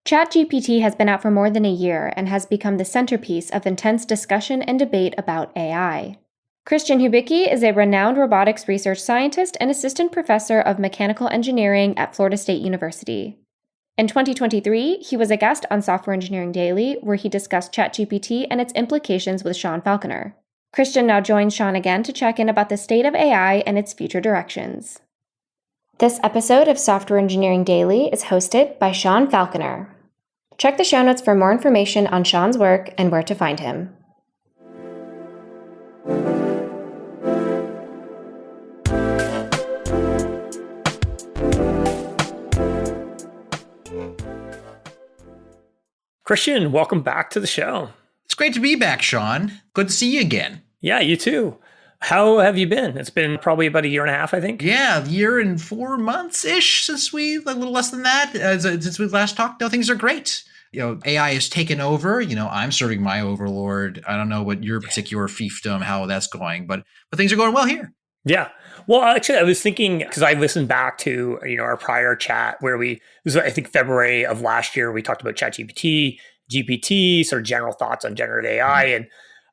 ChatGPT has been out for more than a year and has become the centerpiece of intense discussion and debate about AI. Christian Hubicki is a renowned robotics research scientist and assistant professor of mechanical engineering at Florida State University. In 2023, he was a guest on Software Engineering Daily, where he discussed ChatGPT and its implications with Sean Falconer. Christian now joins Sean again to check in about the state of AI and its future directions. This episode of Software Engineering Daily is hosted by Sean Falconer. Check the show notes for more information on Sean's work and where to find him. Christian, welcome back to the show. It's great to be back, Sean. Good to see you again. Yeah, you too. How have you been? It's been probably about a year and a half, I think. Yeah, a year and 4 months-ish since a little less than that, since we last talked. No, things are great. AI has taken over. I'm serving my overlord. I don't know what your particular fiefdom, how that's going, but things are going well here. Yeah. Well, actually, I was thinking, because I listened back to, our prior chat where it was, I think, February of last year, we talked about ChatGPT, GPT, sort of general thoughts on generative AI. And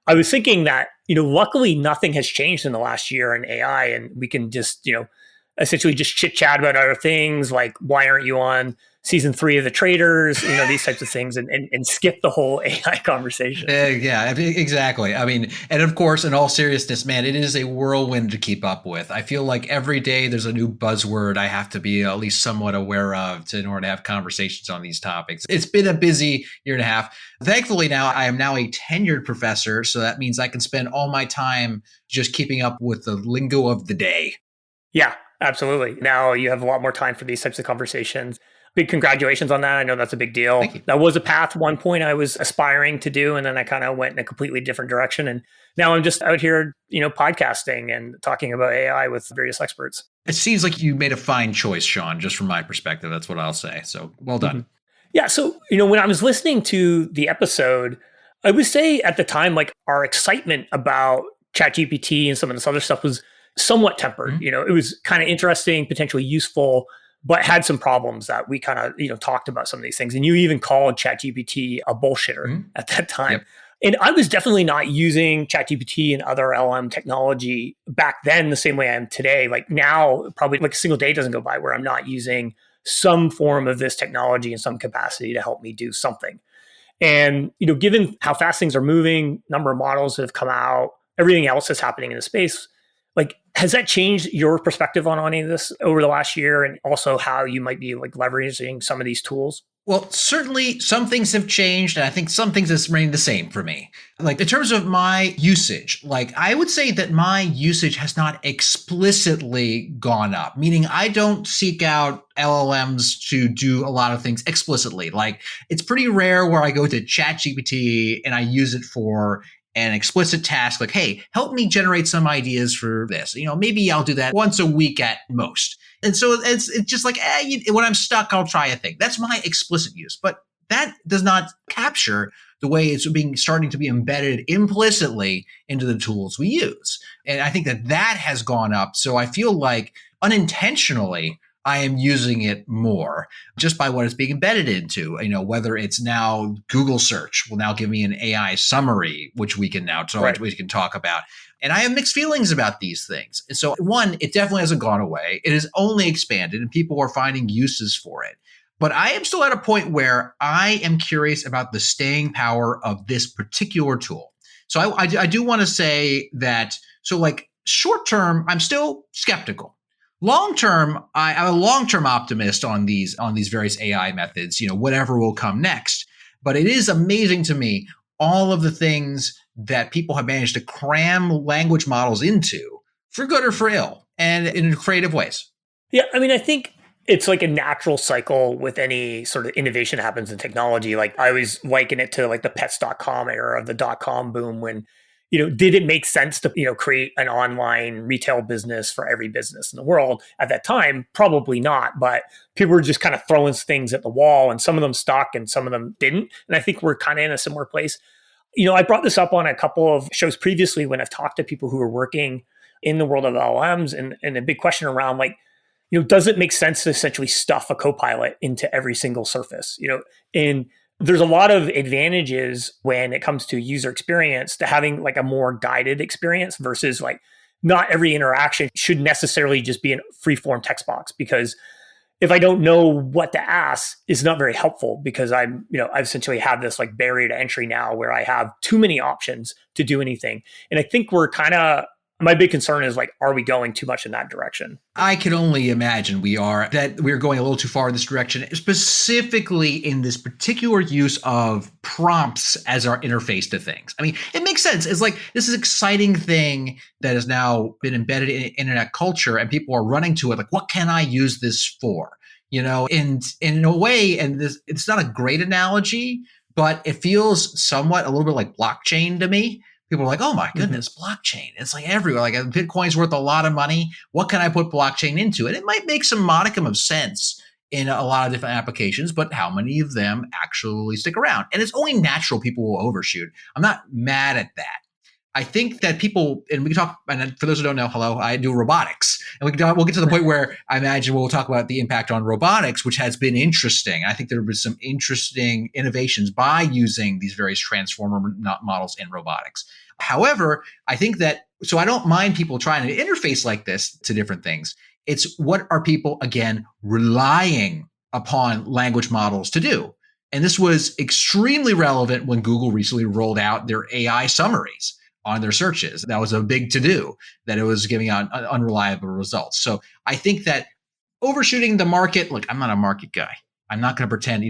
I was thinking that, luckily nothing has changed in the last year in AI, and we can just, essentially just chit chat about other things like, why aren't you on season 3 of The Traders, these types of things, and skip the whole AI conversation. Yeah, exactly. I mean, and of course, in all seriousness, man, it is a whirlwind to keep up with. I feel like every day there's a new buzzword I have to be at least somewhat aware of in order to have conversations on these topics. It's been a busy year and a half. Thankfully, now I am now a tenured professor, so that means I can spend all my time just keeping up with the lingo of the day. Yeah, absolutely. Now you have a lot more time for these types of conversations. Big congratulations on that. I know that's a big deal. Thank you. That was a path one point I was aspiring to do, and then I kind of went in a completely different direction. And now I'm just out here, podcasting and talking about AI with various experts. It seems like you made a fine choice, Sean, just from my perspective. That's what I'll say. So well done. Mm-hmm. Yeah. So, when I was listening to the episode, I would say at the time, like our excitement about ChatGPT and some of this other stuff was somewhat tempered. Mm-hmm. It was kind of interesting, potentially useful, but had some problems that we kind of, talked about some of these things. And you even called ChatGPT a bullshitter at that time. Yep. And I was definitely not using ChatGPT and other LM technology back then the same way I am today. Like now, probably like a single day doesn't go by where I'm not using some form of this technology in some capacity to help me do something. And, given how fast things are moving, number of models that have come out, everything else that's happening in the space, like, has that changed your perspective on any of this over the last year, and also how you might be like leveraging some of these tools? Well, certainly some things have changed, and I think some things have remained the same for me. Like in terms of my usage, I would say that my usage has not explicitly gone up, meaning I don't seek out LLMs to do a lot of things explicitly. Like it's pretty rare where I go to ChatGPT and I use it for an explicit task like, hey, help me generate some ideas for this. Maybe I'll do that once a week at most. And so it's just like, when I'm stuck, I'll try a thing. That's my explicit use. But that does not capture the way it's starting to be embedded implicitly into the tools we use. And I think that has gone up. So I feel like unintentionally, I am using it more just by what it's being embedded into, whether it's now Google search will now give me an AI summary, which we can now talk, we can talk about. And I have mixed feelings about these things. And so one, it definitely hasn't gone away. It has only expanded and people are finding uses for it. But I am still at a point where I am curious about the staying power of this particular tool. So I do want to say that, short term, I'm still skeptical. Long term, I'm a long-term optimist on these various AI methods, whatever will come next. But it is amazing to me all of the things that people have managed to cram language models into, for good or for ill, and in creative ways. Yeah, I mean, I think it's like a natural cycle with any sort of innovation that happens in technology. Like I always liken it to like the pets.com era of the .com boom when, did it make sense to, create an online retail business for every business in the world at that time? Probably not, but people were just kind of throwing things at the wall and some of them stuck and some of them didn't. And I think we're kind of in a similar place. I brought this up on a couple of shows previously when I've talked to people who are working in the world of LLMs and a big question around like, does it make sense to essentially stuff a copilot into every single surface? And there's a lot of advantages when it comes to user experience to having like a more guided experience versus like not every interaction should necessarily just be a free form text box, because if I don't know what to ask, it's not very helpful, because I've essentially have this like barrier to entry now where I have too many options to do anything. And I think my big concern is like, are we going too much in that direction? I can only imagine we're going a little too far in this direction, specifically in this particular use of prompts as our interface to things. I mean, it makes sense. It's like, this is an exciting thing that has now been embedded in internet culture, and people are running to it. Like, what can I use this for? And in a way, and it's not a great analogy, but it feels somewhat a little bit like blockchain to me. People are like, oh my goodness, blockchain. It's like everywhere. Like Bitcoin's worth a lot of money. What can I put blockchain into? And it might make some modicum of sense in a lot of different applications, but how many of them actually stick around? And it's only natural people will overshoot. I'm not mad at that. I think that people, and we can talk, and for those who don't know, hello, I do robotics. And we'll get to the point where I imagine we'll talk about the impact on robotics, which has been interesting. I think there have been some interesting innovations by using these various transformer models in robotics. However, I think that, so I don't mind people trying to interface like this to different things. It's what are people, again, relying upon language models to do? And this was extremely relevant when Google recently rolled out their AI summaries on their searches. That was a big to-do, that it was giving out unreliable results. So I think that overshooting the market, look, I'm not a market guy. I'm not going to pretend,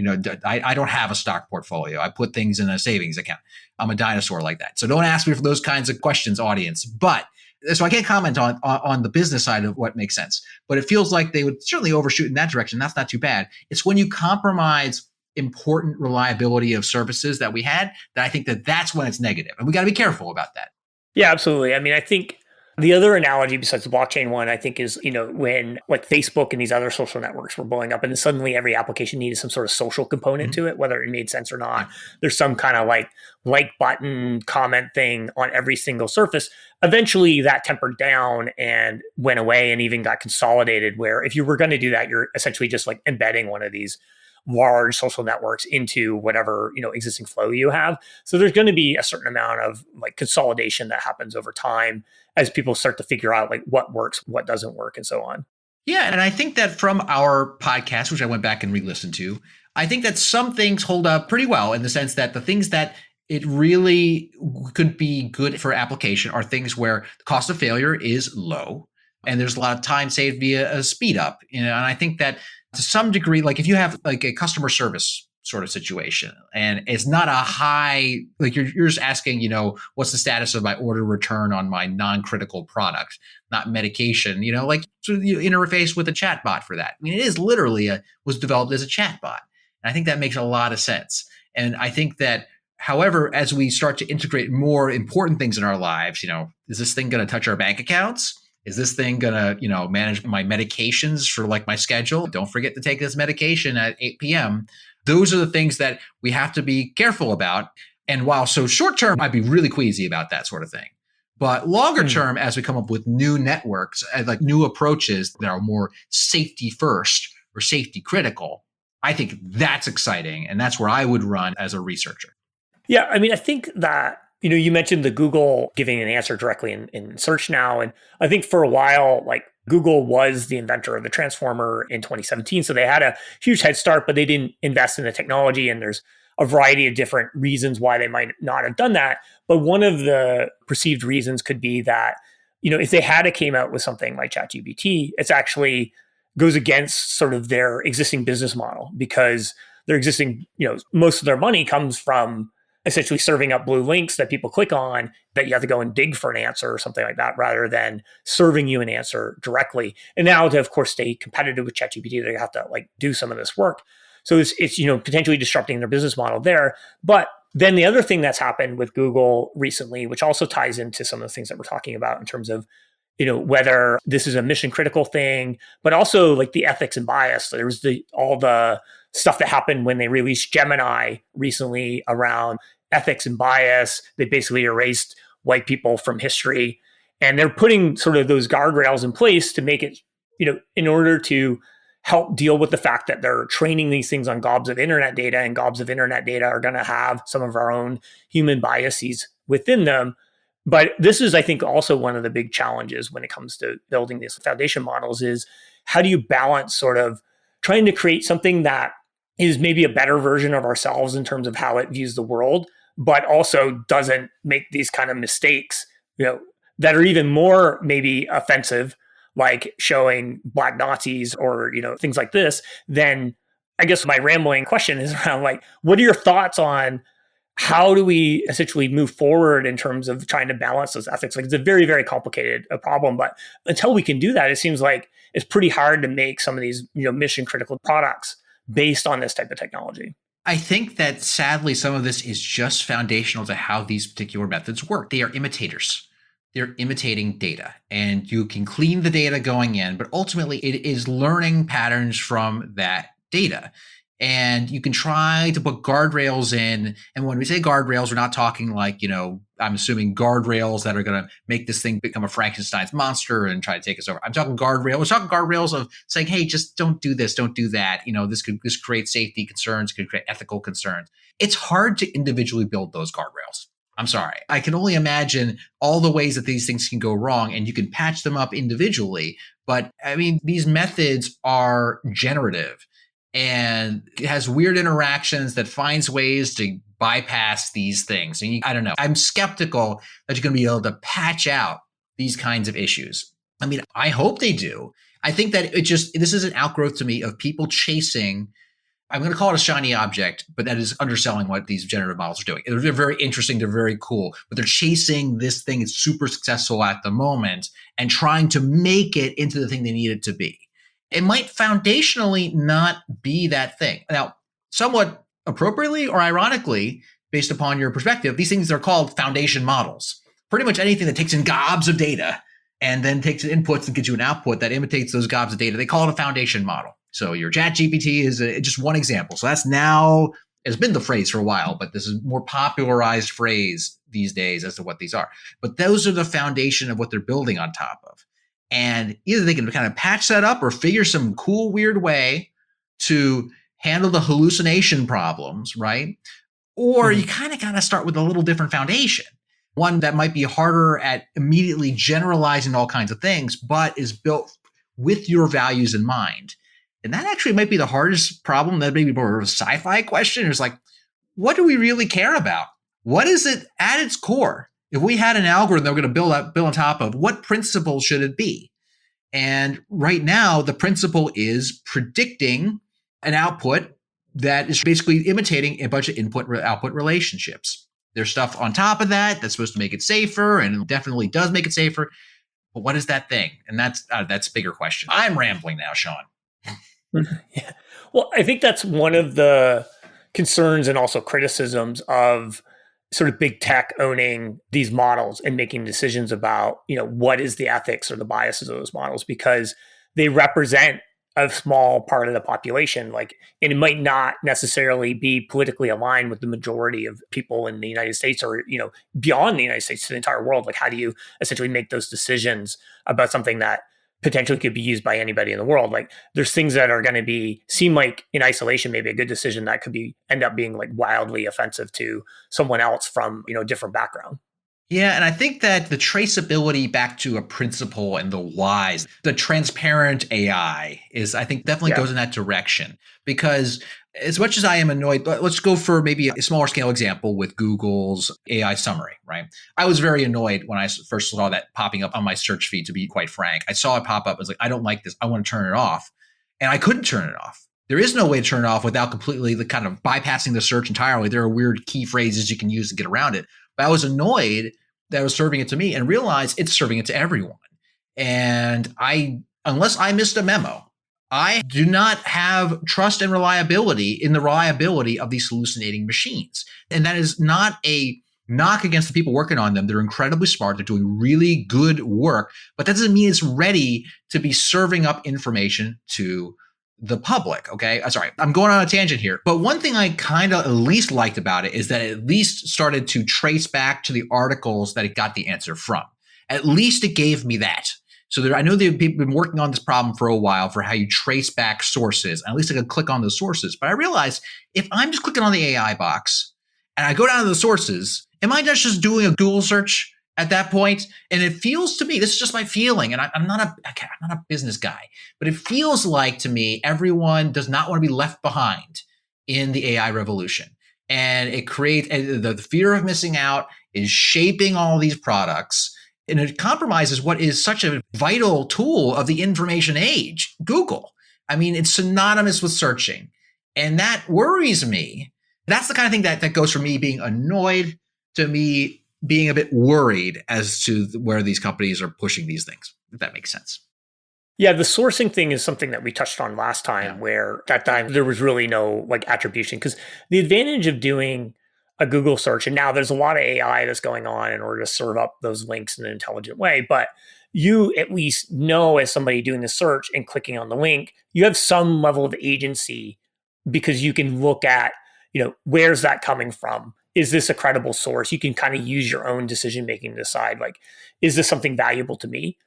I don't have a stock portfolio. I put things in a savings account. I'm a dinosaur like that. So don't ask me for those kinds of questions, audience. But so I can't comment on the business side of what makes sense. But it feels like they would certainly overshoot in that direction. That's not too bad. It's when you compromise important reliability of services that we had, that I think that's when it's negative. And we got to be careful about that. Yeah, absolutely. I mean, I think the other analogy besides the blockchain one, I think, is, when like Facebook and these other social networks were blowing up, and then suddenly every application needed some sort of social component to it, whether it made sense or not. There's some kind of like button comment thing on every single surface. Eventually that tempered down and went away and even got consolidated, where if you were going to do that, you're essentially just like embedding one of these large social networks into whatever existing flow you have. So there's going to be a certain amount of like consolidation that happens over time as people start to figure out like what works, what doesn't work, and so on. Yeah, and I think that from our podcast, which I went back and re-listened to, I think that some things hold up pretty well, in the sense that the things that it really could be good for application are things where the cost of failure is low and there's a lot of time saved via a speed up. And I think that to some degree, like if you have like a customer service sort of situation, and it's not a high, like you're just asking, what's the status of my order return on my non-critical product, not medication, like so you interface with a chat bot for that. I mean, it is literally was developed as a chat bot. And I think that makes a lot of sense. And I think that, however, as we start to integrate more important things in our lives, is this thing going to touch our bank accounts? Is this thing going to, manage my medications for like my schedule? Don't forget to take this medication at 8 p.m. Those are the things that we have to be careful about. And while so short term, I'd be really queasy about that sort of thing. But longer term, as we come up with new networks, like new approaches that are more safety first or safety critical, I think that's exciting. And that's where I would run as a researcher. Yeah, I mean, I think that, you mentioned the Google giving an answer directly in search now. And I think for a while, like Google was the inventor of the transformer in 2017. So they had a huge head start, but they didn't invest in the technology. And there's a variety of different reasons why they might not have done that. But one of the perceived reasons could be that, if they had came out with something like ChatGPT, it's actually goes against sort of their existing business model, because their existing, most of their money comes from essentially serving up blue links that people click on, that you have to go and dig for an answer or something like that, rather than serving you an answer directly. And now to, of course, stay competitive with ChatGPT, they have to like do some of this work. So it's potentially disrupting their business model there. But then the other thing that's happened with Google recently, which also ties into some of the things that we're talking about in terms of, whether this is a mission critical thing, but also like the ethics and bias. There was all the stuff that happened when they released Gemini recently around ethics and bias. They basically erased white people from history, and they're putting sort of those guardrails in place to make it in order to help deal with the fact that they're training these things on gobs of internet data, and gobs of internet data are going to have some of our own human biases within them. But this is, I think, also one of the big challenges when it comes to building these foundation models is how do you balance sort of trying to create something that is maybe a better version of ourselves in terms of how it views the world, but also doesn't make these kind of mistakes, that are even more maybe offensive, like showing Black Nazis or, things like this. Then I guess my rambling question is around like, what are your thoughts on how do we essentially move forward in terms of trying to balance those ethics? Like, it's a very, very complicated problem, but until we can do that, it seems like it's pretty hard to make some of these, mission critical products based on this type of technology. I think that sadly, some of this is just foundational to how these particular methods work. They are imitators. They're imitating data, and you can clean the data going in, but ultimately it is learning patterns from that data. And you can try to put guardrails in. And when we say guardrails, we're not talking like, I'm assuming guardrails that are going to make this thing become a Frankenstein's monster and try to take us over. I'm talking guardrails. We're talking guardrails of saying, hey, just don't do this, don't do that. This creates safety concerns, could create ethical concerns. It's hard to individually build those guardrails. I'm sorry. I can only imagine all the ways that these things can go wrong, and you can patch them up individually. But I mean, these methods are generative, and it has weird interactions that finds ways to bypass these things. And I don't know. I'm skeptical that you're going to be able to patch out these kinds of issues. I mean, I hope they do. I think that this is an outgrowth to me of people chasing, I'm going to call it a shiny object, but that is underselling what these generative models are doing. They're very interesting. They're very cool, but they're chasing this thing that's super successful at the moment and trying to make it into the thing they need it to be. It might foundationally not be that thing. Now, somewhat appropriately or ironically, based upon your perspective, these things are called foundation models. Pretty much anything that takes in gobs of data and then takes inputs and gives you an output that imitates those gobs of data, they call it a foundation model. So your ChatGPT is just one example. So that's now, it's been the phrase for a while, but this is a more popularized phrase these days as to what these are. But those are the foundation of what they're building on top of. And either they can kind of patch that up or figure some cool, weird way to handle the hallucination problems, right? Or you kind of got to start with a little different foundation. One that might be harder at immediately generalizing all kinds of things, but is built with your values in mind. And that actually might be the hardest problem. That may be more of a sci-fi question. It's like, what do we really care about? What is it at its core? If we had an algorithm that we're going to build on top of, what principle should it be? And right now, the principle is predicting an output that is basically imitating a bunch of input-output relationships. There's stuff on top of that that's supposed to make it safer, and it definitely does make it safer. But what is that thing? And that's a bigger question. I'm rambling now, Sean. Yeah. Well, I think that's one of the concerns and also criticisms of sort of big tech owning these models and making decisions about, what is the ethics or the biases of those models, because they represent a small part of the population. And it might not necessarily be politically aligned with the majority of people in the United States or, beyond the United States to the entire world. Like, how do you essentially make those decisions about something that potentially could be used by anybody in the world? Like, there's things that are going to seem like in isolation, maybe a good decision that could end up being like wildly offensive to someone else from, a different background. Yeah, and I think that the traceability back to a principle and the whys, the transparent AI is, I think, definitely goes in that direction. Because as much as I am annoyed, let's go for maybe a smaller scale example with Google's AI summary, right? I was very annoyed when I first saw that popping up on my search feed, to be quite frank. I saw it pop up. I was like, I don't like this. I want to turn it off. And I couldn't turn it off. There is no way to turn it off without completely kind of bypassing the search entirely. There are weird key phrases you can use to get around it. But I was annoyed that it was serving it to me and realized it's serving it to everyone. And unless I missed a memo, I do not have trust and reliability in the reliability of these hallucinating machines. And that is not a knock against the people working on them. They're incredibly smart. They're doing really good work, but that doesn't mean it's ready to be serving up information to the public. Okay. Sorry, I'm going on a tangent here. But one thing I kind of at least liked about it is that it at least started to trace back to the articles that it got the answer from. At least it gave me that. So I know they've been working on this problem for a while for how you trace back sources. And at least I could click on the sources. But I realized if I'm just clicking on the AI box and I go down to the sources, am I just doing a Google search at that point? And it feels to me, this is just my feeling, and I'm not a business guy, but it feels like to me, everyone does not want to be left behind in the AI revolution. And it creates the fear of missing out is shaping all these products. And it compromises what is such a vital tool of the information age, Google. I mean, it's synonymous with searching. And that worries me. That's the kind of thing that goes from me being annoyed to me being a bit worried as to where these companies are pushing these things, if that makes sense. Yeah, the sourcing thing is something that we touched on last time, where that time there was really no like attribution, because the advantage of doing a Google search, and now there's a lot of AI that's going on in order to serve up those links in an intelligent way, but you at least know as somebody doing the search and clicking on the link, you have some level of agency because you can look at, where's that coming from? Is this a credible source? You can kind of use your own decision making to decide, like, is this something valuable to me?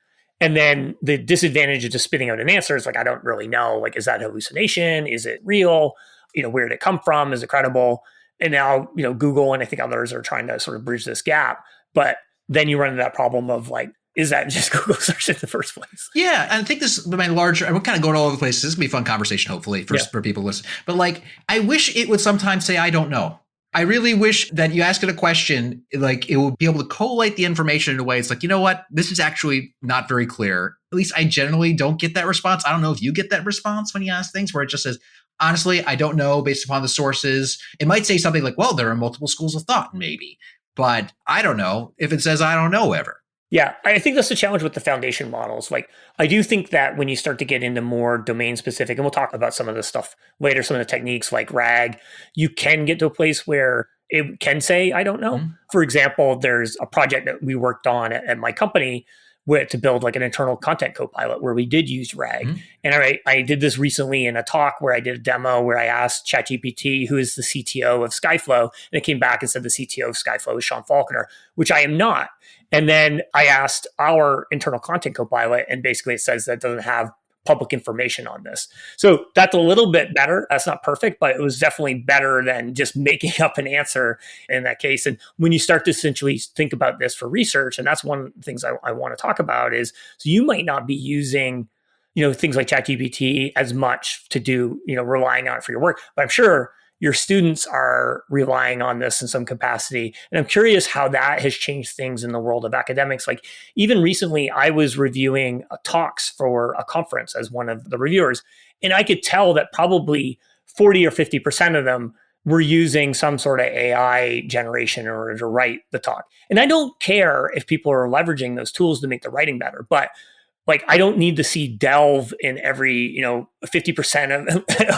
And then the disadvantage of just spitting out an answer is like, I don't really know. Like, is that hallucination? Is it real? Where did it come from? Is it credible? And now, Google and I think others are trying to sort of bridge this gap. But then you run into that problem of like, is that just Google search in the first place? Yeah. And I think this is my larger, and we're kind of going all over the place. This will be a fun conversation, hopefully, for people listening. But like, I wish it would sometimes say, I don't know. I really wish that you ask it a question, like it will be able to collate the information in a way. It's like, you know what? This is actually not very clear. At least I generally don't get that response. I don't know if you get that response when you ask things where it just says, honestly, I don't know based upon the sources. It might say something like, well, there are multiple schools of thought, maybe. But I don't know if it says I don't know ever. Yeah, I think that's the challenge with the foundation models. Like, I do think that when you start to get into more domain specific, and we'll talk about some of this stuff later, some of the techniques like RAG, you can get to a place where it can say, I don't know. Mm-hmm. For example, there's a project that we worked on at my company to build like an internal content copilot where we did use RAG. Mm-hmm. And I did this recently in a talk where I did a demo where I asked ChatGPT, who is the CTO of Skyflow, and it came back and said the CTO of Skyflow is Sean Falconer, which I am not. And then I asked our internal content copilot, and basically it says that it doesn't have public information on this. So that's a little bit better. That's not perfect, but it was definitely better than just making up an answer in that case. And when you start to essentially think about this for research, and that's one of the things I want to talk about is, so you might not be using, things like ChatGPT as much to do, relying on it for your work, but I'm sure your students are relying on this in some capacity. And I'm curious how that has changed things in the world of academics. Like even recently, I was reviewing talks for a conference as one of the reviewers, and I could tell that probably 40 or 50% of them were using some sort of AI generation in order to write the talk. And I don't care if people are leveraging those tools to make the writing better, but like, I don't need to see delve in every, 50%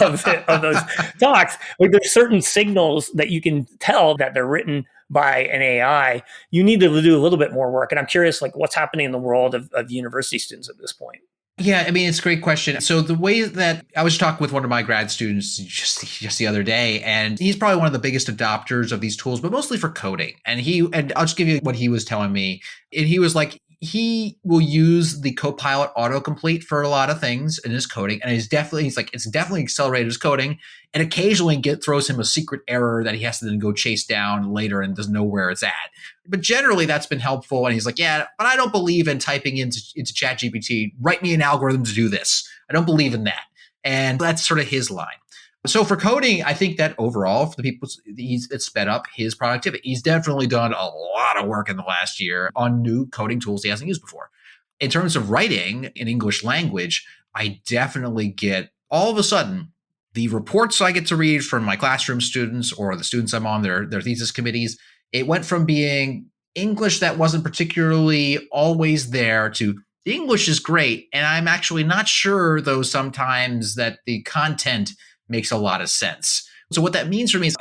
of those talks. Like, there's certain signals that you can tell that they're written by an AI. You need to do a little bit more work. And I'm curious, like, what's happening in the world of university students at this point? Yeah, I mean, it's a great question. So the way that I was talking with one of my grad students just the other day, and he's probably one of the biggest adopters of these tools, but mostly for coding. And I'll just give you what he was telling me. And he was like, he will use the Copilot autocomplete for a lot of things in his coding. And he's like, it's definitely accelerated his coding. And occasionally throws him a secret error that he has to then go chase down later and doesn't know where it's at. But generally that's been helpful. And he's like, yeah, but I don't believe in typing into ChatGPT, write me an algorithm to do this. I don't believe in that. And that's sort of his line. So for coding, I think that overall for the people, it's sped up his productivity. He's definitely done a lot of work in the last year on new coding tools he hasn't used before. In terms of writing in English language, I definitely get all of a sudden the reports I get to read from my classroom students or the students I'm on their thesis committees. It went from being English that wasn't particularly always there to the English is great. And I'm actually not sure, though, sometimes that the content makes a lot of sense. So what that means for me is,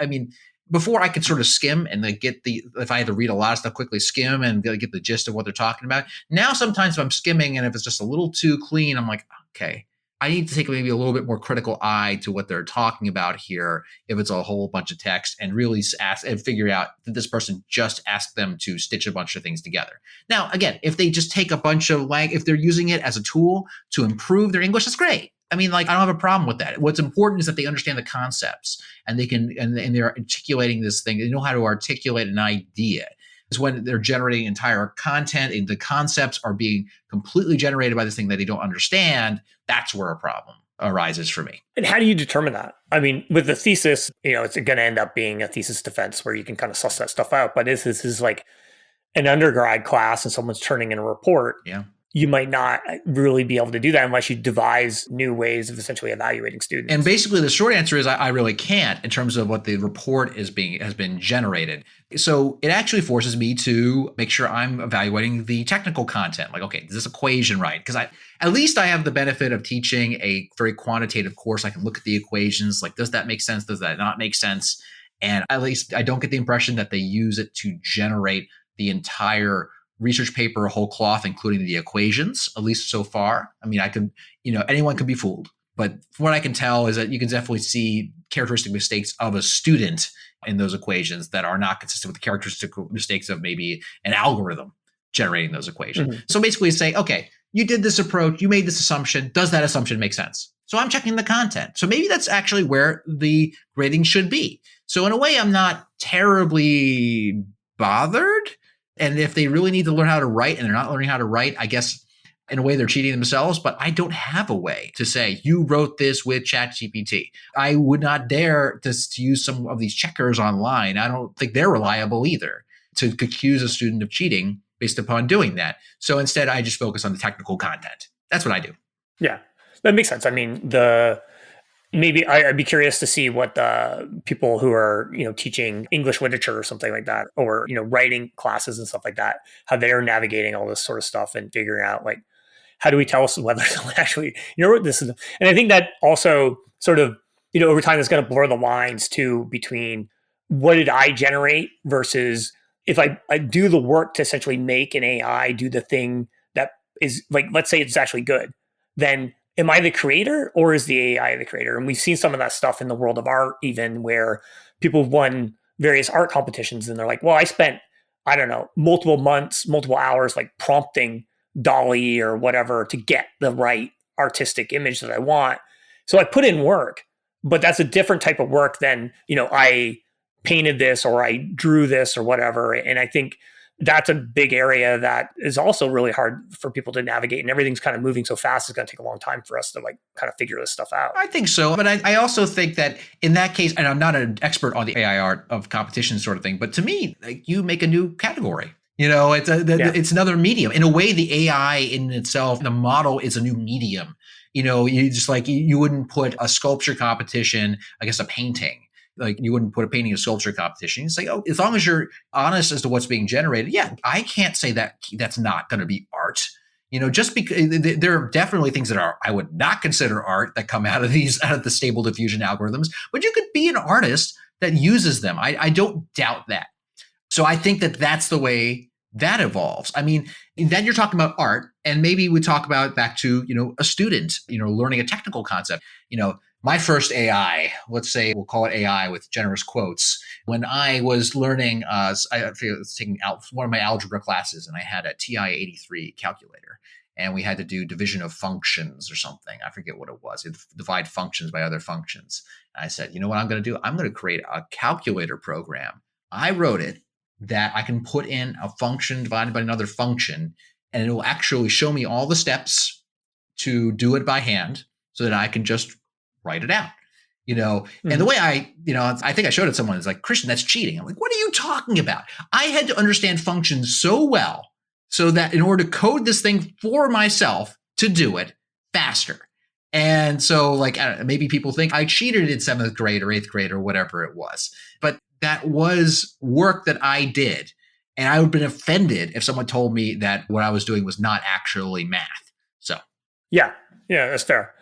before I could sort of skim and if I had to read a lot of stuff quickly, skim and get the gist of what they're talking about. Now, sometimes if I'm skimming and if it's just a little too clean, I'm like, okay, I need to take maybe a little bit more critical eye to what they're talking about here. If it's a whole bunch of text, and really ask and figure out that this person just asked them to stitch a bunch of things together. Now, again, if they just take a bunch of if they're using it as a tool to improve their English, that's great. I mean, I don't have a problem with that. What's important is that they understand the concepts and they can, and they're articulating this thing. They know how to articulate an idea. Is when they're generating entire content and the concepts are being completely generated by this thing that they don't understand. That's where a problem arises for me. And how do you determine that? I mean, with the thesis, it's going to end up being a thesis defense where you can kind of suss that stuff out. But if this is like an undergrad class and someone's turning in a report, you might not really be able to do that unless you devise new ways of essentially evaluating students. And basically the short answer is I really can't in terms of what the report has been generated. So it actually forces me to make sure I'm evaluating the technical content. Like, okay, is this equation right? Because at least I have the benefit of teaching a very quantitative course. I can look at the equations, like, does that make sense? Does that not make sense? And at least I don't get the impression that they use it to generate the entire research paper whole cloth, including the equations, at least so far. I mean, anyone could be fooled. But from what I can tell is that you can definitely see characteristic mistakes of a student in those equations that are not consistent with the characteristic mistakes of maybe an algorithm generating those equations. Mm-hmm. So basically say, okay, you did this approach, you made this assumption. Does that assumption make sense? So I'm checking the content. So maybe that's actually where the grading should be. So in a way, I'm not terribly bothered. And if they really need to learn how to write and they're not learning how to write, I guess in a way they're cheating themselves, but I don't have a way to say, you wrote this with ChatGPT. I would not dare to use some of these checkers online. I don't think they're reliable either to accuse a student of cheating based upon doing that. So instead, I just focus on the technical content. That's what I do. Yeah, that makes sense. I mean, maybe I'd be curious to see what the people who are, teaching English literature or something like that, or, writing classes and stuff like that, how they're navigating all this sort of stuff and figuring out, like, how do we tell whether someone actually, what this is? And I think that also sort of, over time is going to blur the lines too between what did I generate versus if I do the work to essentially make an AI do the thing that is, like, let's say it's actually good, then am I the creator or is the AI the creator? And we've seen some of that stuff in the world of art, even where people have won various art competitions and they're like, well, I spent, I don't know, multiple months, multiple hours, like prompting DALL-E or whatever to get the right artistic image that I want. So I put in work, but that's a different type of work than, I painted this or I drew this or whatever. And I think that's a big area that is also really hard for people to navigate, and everything's kind of moving so fast. It's going to take a long time for us to kind of figure this stuff out. I think so. But I also think that in that case, and I'm not an expert on the AI art of competition sort of thing, but to me, you make a new category. It's another medium. In a way, the AI in itself, the model is a new medium. You just you wouldn't put a sculpture competition against a painting. Like you wouldn't put a painting or sculpture competition. You say, oh, as long as you're honest as to what's being generated, yeah, I can't say that that's not going to be art. Just because there are definitely things that I would not consider art that come out of the stable diffusion algorithms, but you could be an artist that uses them. I don't doubt that. So I think that that's the way that evolves. I mean, then you're talking about art, and maybe we talk about back to, a student, learning a technical concept. My first AI, let's say we'll call it AI with generous quotes. When I was learning, I was taking one of my algebra classes, and I had a TI-83 calculator, and we had to do division of functions or something. I forget what it was. It divide functions by other functions. And I said, you know what I'm going to do? I'm going to create a calculator program. I wrote it that I can put in a function divided by another function, and it will actually show me all the steps to do it by hand so that I can just write it out, and the way I think I showed it to someone is like, Christian, that's cheating. I'm like, what are you talking about? I had to understand functions so well so that in order to code this thing for myself to do it faster. And so maybe people think I cheated in 7th grade or 8th grade or whatever it was, but that was work that I did. And I would have been offended if someone told me that what I was doing was not actually math. So. Yeah, that's fair.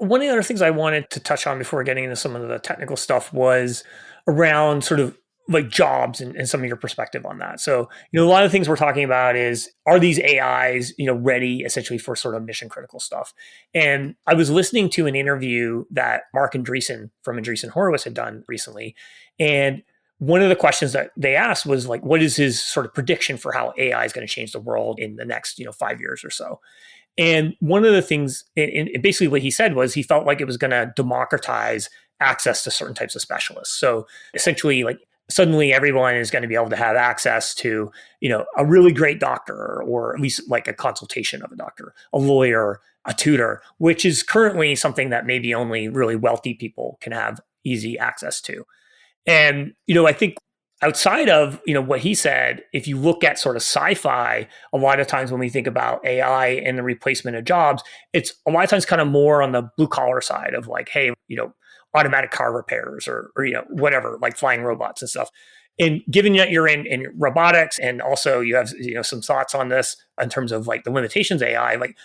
One of the other things I wanted to touch on before getting into some of the technical stuff was around sort of like jobs and some of your perspective on that. So, a lot of the things we're talking about are these AIs, ready essentially for sort of mission critical stuff? And I was listening to an interview that Mark Andreessen from Andreessen Horowitz had done recently. And one of the questions that they asked was like, what is his sort of prediction for how AI is going to change the world in the next, 5 years or so? And one of the things, and basically what he said was he felt like it was going to democratize access to certain types of specialists. So essentially, like suddenly everyone is going to be able to have access to, a really great doctor, or at least like a consultation of a doctor, a lawyer, a tutor, which is currently something that maybe only really wealthy people can have easy access to. And, I think outside of, what he said, if you look at sort of sci-fi, a lot of times when we think about AI and the replacement of jobs, it's a lot of times kind of more on the blue collar side of like, hey, automatic car repairs or whatever, like flying robots and stuff. And given that you're in robotics, and also you have, some thoughts on this in terms of like the limitations of AI, like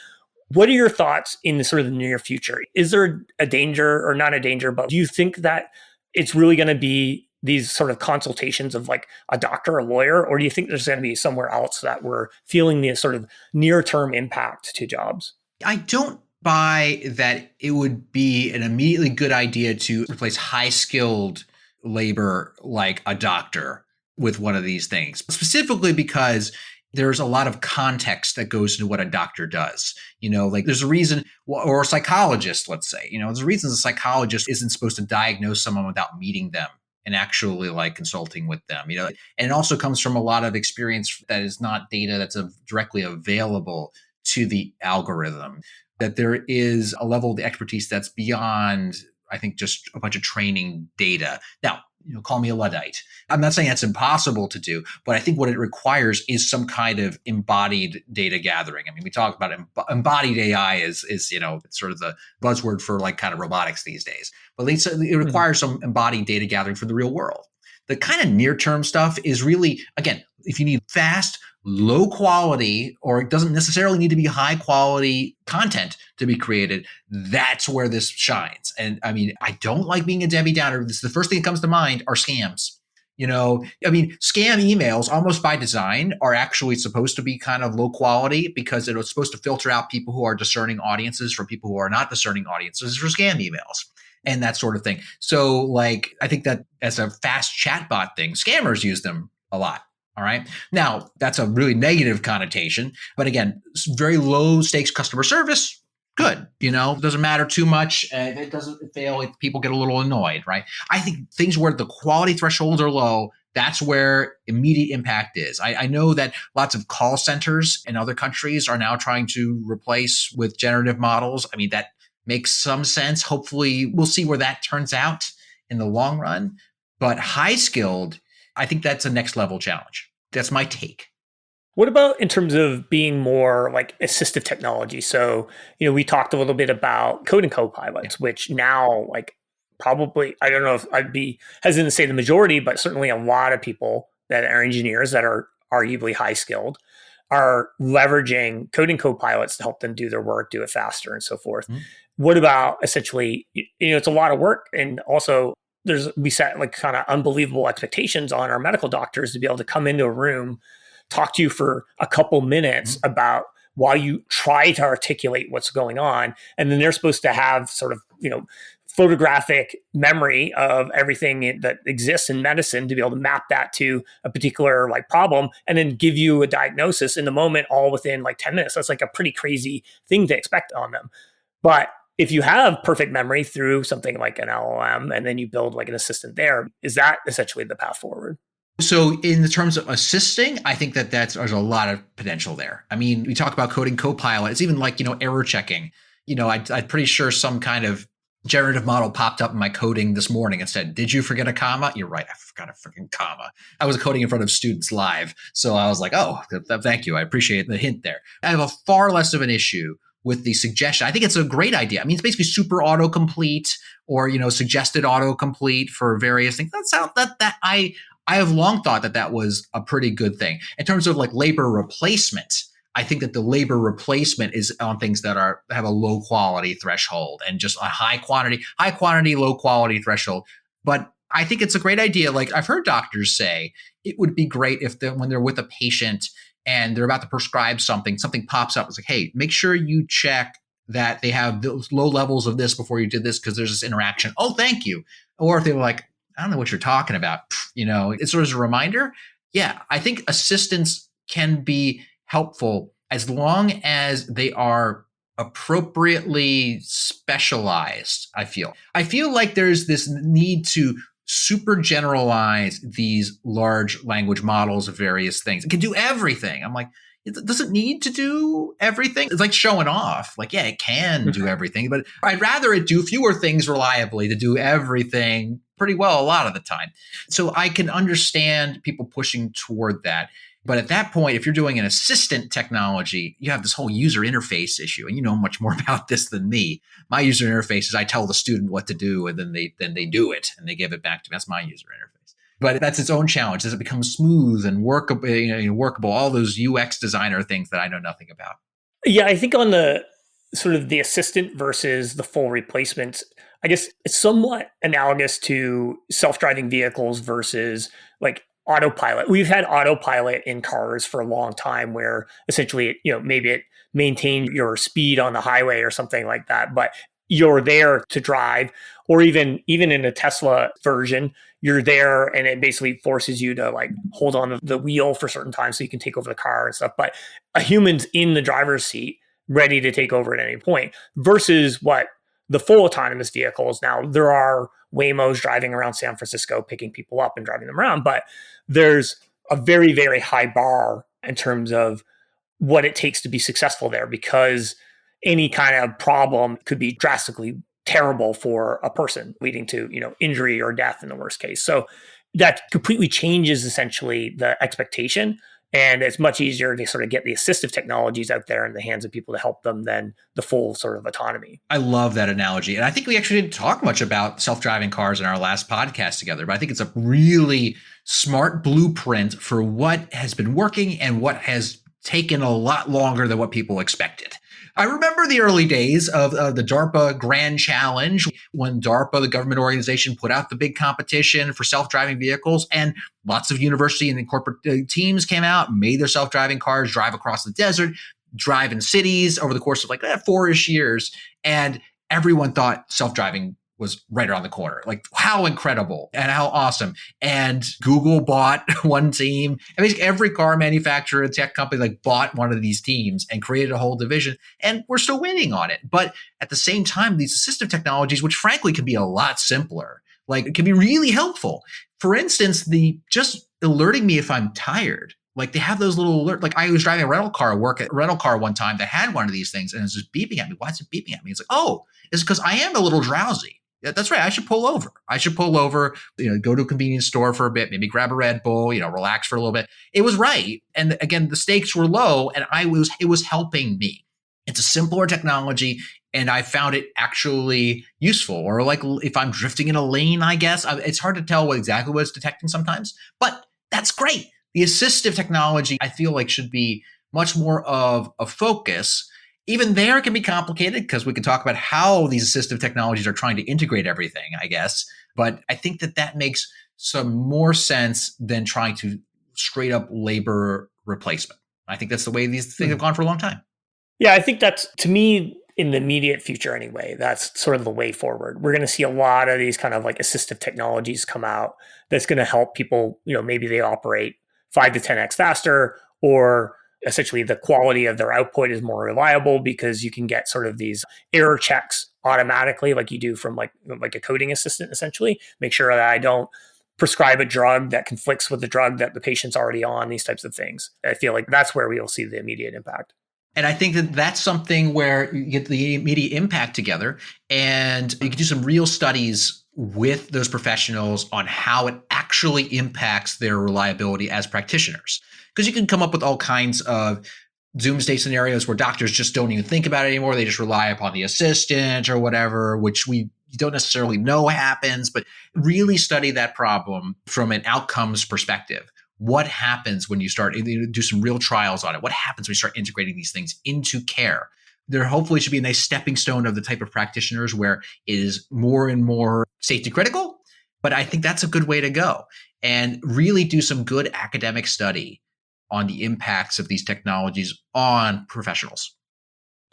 what are your thoughts in the sort of the near future? Is there a danger, or not a danger, but do you think that it's really going to be these sort of consultations of like a doctor, a lawyer, or do you think there's going to be somewhere else that we're feeling the sort of near-term impact to jobs? I don't buy that it would be an immediately good idea to replace high-skilled labor like a doctor with one of these things, specifically because there's a lot of context that goes into what a doctor does. Like there's a reason, or a psychologist, let's say, there's a reason a psychologist isn't supposed to diagnose someone without meeting them and actually like consulting with them, and it also comes from a lot of experience that is not data that's directly available to the algorithm, that there is a level of the expertise that's beyond, I think, just a bunch of training data. Now, call me a Luddite. I'm not saying that's impossible to do, but I think what it requires is some kind of embodied data gathering. I mean, we talk about embodied AI is sort of the buzzword for like kind of robotics these days, but it requires some embodied data gathering for the real world. The kind of near-term stuff is really, again, if you need fast, low quality, or it doesn't necessarily need to be high quality content to be created, that's where this shines. And I mean, I don't like being a Debbie Downer. This is the first thing that comes to mind are scams. Scam emails almost by design are actually supposed to be kind of low quality because it was supposed to filter out people who are discerning audiences from people who are not discerning audiences for scam emails and that sort of thing. So like, I think that as a fast chatbot thing, scammers use them a lot. All right. Now, that's a really negative connotation. But again, very low stakes customer service, good. Doesn't matter too much. If it doesn't fail, if people get a little annoyed, right? I think things where the quality thresholds are low, that's where immediate impact is. I know that lots of call centers in other countries are now trying to replace with generative models. I mean, that makes some sense. Hopefully, we'll see where that turns out in the long run. But high skilled, I think that's a next level challenge. That's my take. What about in terms of being more like assistive technology? So, we talked a little bit about code and co-pilots, which now like probably, I don't know if I'd be hesitant to say the majority, but certainly a lot of people that are engineers that are arguably high skilled are leveraging code and co-pilots to help them do their work, do it faster and so forth. Mm-hmm. What about essentially, it's a lot of work, and also we set like kind of unbelievable expectations on our medical doctors to be able to come into a room, talk to you for a couple minutes about while you try to articulate what's going on. And then they're supposed to have sort of, photographic memory of everything that exists in medicine to be able to map that to a particular like problem and then give you a diagnosis in the moment, all within like 10 minutes. That's like a pretty crazy thing to expect on them. But if you have perfect memory through something like an LLM and then you build like an assistant there, is that essentially the path forward? So in the terms of assisting, I think that there's a lot of potential there. I mean, we talk about coding Copilot. It's even like, error checking. I'm pretty sure some kind of generative model popped up in my coding this morning and said, did you forget a comma? You're right. I forgot a freaking comma. I was coding in front of students live. So I was like, oh, thank you. I appreciate the hint there. I have a far less of an issue with the suggestion. I think it's a great idea. I mean, it's basically super autocomplete or, suggested autocomplete for various things. I have long thought that was a pretty good thing. In terms of like labor replacement, I think that the labor replacement is on things that have a low quality threshold and just a high quantity, low quality threshold. But I think it's a great idea. Like I've heard doctors say it would be great if when they're with a patient and they're about to prescribe something pops up. It's like, hey, make sure you check that they have those low levels of this before you did this because there's this interaction. Oh, thank you. Or if they were like, I don't know what you're talking about. It's sort of a reminder. Yeah, I think assistants can be helpful as long as they are appropriately specialized, I feel like there's this need to super generalize these large language models of various things. It can do everything. I'm like, it doesn't need to do everything. It's like showing off. Like, yeah, it can do everything, but I'd rather it do fewer things reliably to do everything pretty well a lot of the time. So I can understand people pushing toward that. But at that point, if you're doing an assistant technology, you have this whole user interface issue. And you know much more about this than me. My user interface is I tell the student what to do, and then they do it, and they give it back to me. That's my user interface. But that's its own challenge. Does it become smooth and workable? Workable? All those UX designer things that I know nothing about. Yeah, I think on the sort of the assistant versus the full replacement, I guess it's somewhat analogous to self-driving vehicles versus like autopilot. We've had autopilot in cars for a long time where essentially, maybe it maintained your speed on the highway or something like that, but you're there to drive. Or even in a Tesla version, you're there and it basically forces you to like hold on to the wheel for certain times so you can take over the car and stuff. But a human's in the driver's seat ready to take over at any point versus what the full autonomous vehicles. Now, there are Waymos driving around San Francisco, picking people up and driving them around, but there's a very, very high bar in terms of what it takes to be successful there, because any kind of problem could be drastically terrible for a person, leading to, injury or death in the worst case. So that completely changes essentially the expectation. And it's much easier to sort of get the assistive technologies out there in the hands of people to help them than the full sort of autonomy. I love that analogy. And I think we actually didn't talk much about self-driving cars in our last podcast together, but I think it's a really smart blueprint for what has been working and what has taken a lot longer than what people expected. I remember the early days of the DARPA Grand Challenge when DARPA, the government organization, put out the big competition for self-driving vehicles, and lots of university and corporate teams came out, made their self-driving cars drive across the desert, drive in cities over the course of like 4-ish years. And everyone thought self-driving was right around the corner. Like, how incredible and how awesome. And Google bought one team. I mean, every car manufacturer and tech company bought one of these teams and created a whole division. And we're still waiting on it. But at the same time, these assistive technologies, which frankly can be a lot simpler, it can be really helpful. For instance, just alerting me if I'm tired. Like, they have those little alerts. Like, I was driving a rental car one time that had one of these things, and it was just beeping at me. Why is it beeping at me? It's like, oh, it's because I am a little drowsy. Yeah, that's right. I should pull over. Go to a convenience store for a bit, maybe grab a Red Bull, relax for a little bit. It was right. And again, the stakes were low, and it was helping me. It's a simpler technology, and I found it actually useful. Or like if I'm drifting in a lane, I guess it's hard to tell exactly what it's detecting sometimes, but that's great. The assistive technology, I feel like, should be much more of a focus. Even there, it can be complicated because we can talk about how these assistive technologies are trying to integrate everything, I guess. But I think that makes some more sense than trying to straight up labor replacement. I think that's the way these things have gone for a long time. Yeah, I think that's, to me, in the immediate future anyway, that's sort of the way forward. We're going to see a lot of these kind of like assistive technologies come out that's going to help people, maybe they operate 5 to 10x faster, or essentially the quality of their output is more reliable because you can get sort of these error checks automatically, like you do from like a coding assistant, essentially. Make sure that I don't prescribe a drug that conflicts with the drug that the patient's already on, these types of things. I feel like that's where we'll see the immediate impact. And I think that's something where you get the immediate impact together, and you can do some real studies with those professionals on how it actually impacts their reliability as practitioners. Because you can come up with all kinds of doomsday scenarios where doctors just don't even think about it anymore. They just rely upon the assistant or whatever, which we don't necessarily know happens, but really study that problem from an outcomes perspective. What happens when you start do some real trials on it? What happens when you start integrating these things into care? There hopefully should be a nice stepping stone of the type of practitioners where it is more and more safety critical, But I think that's a good way to go and really do some good academic study on the impacts of these technologies on professionals.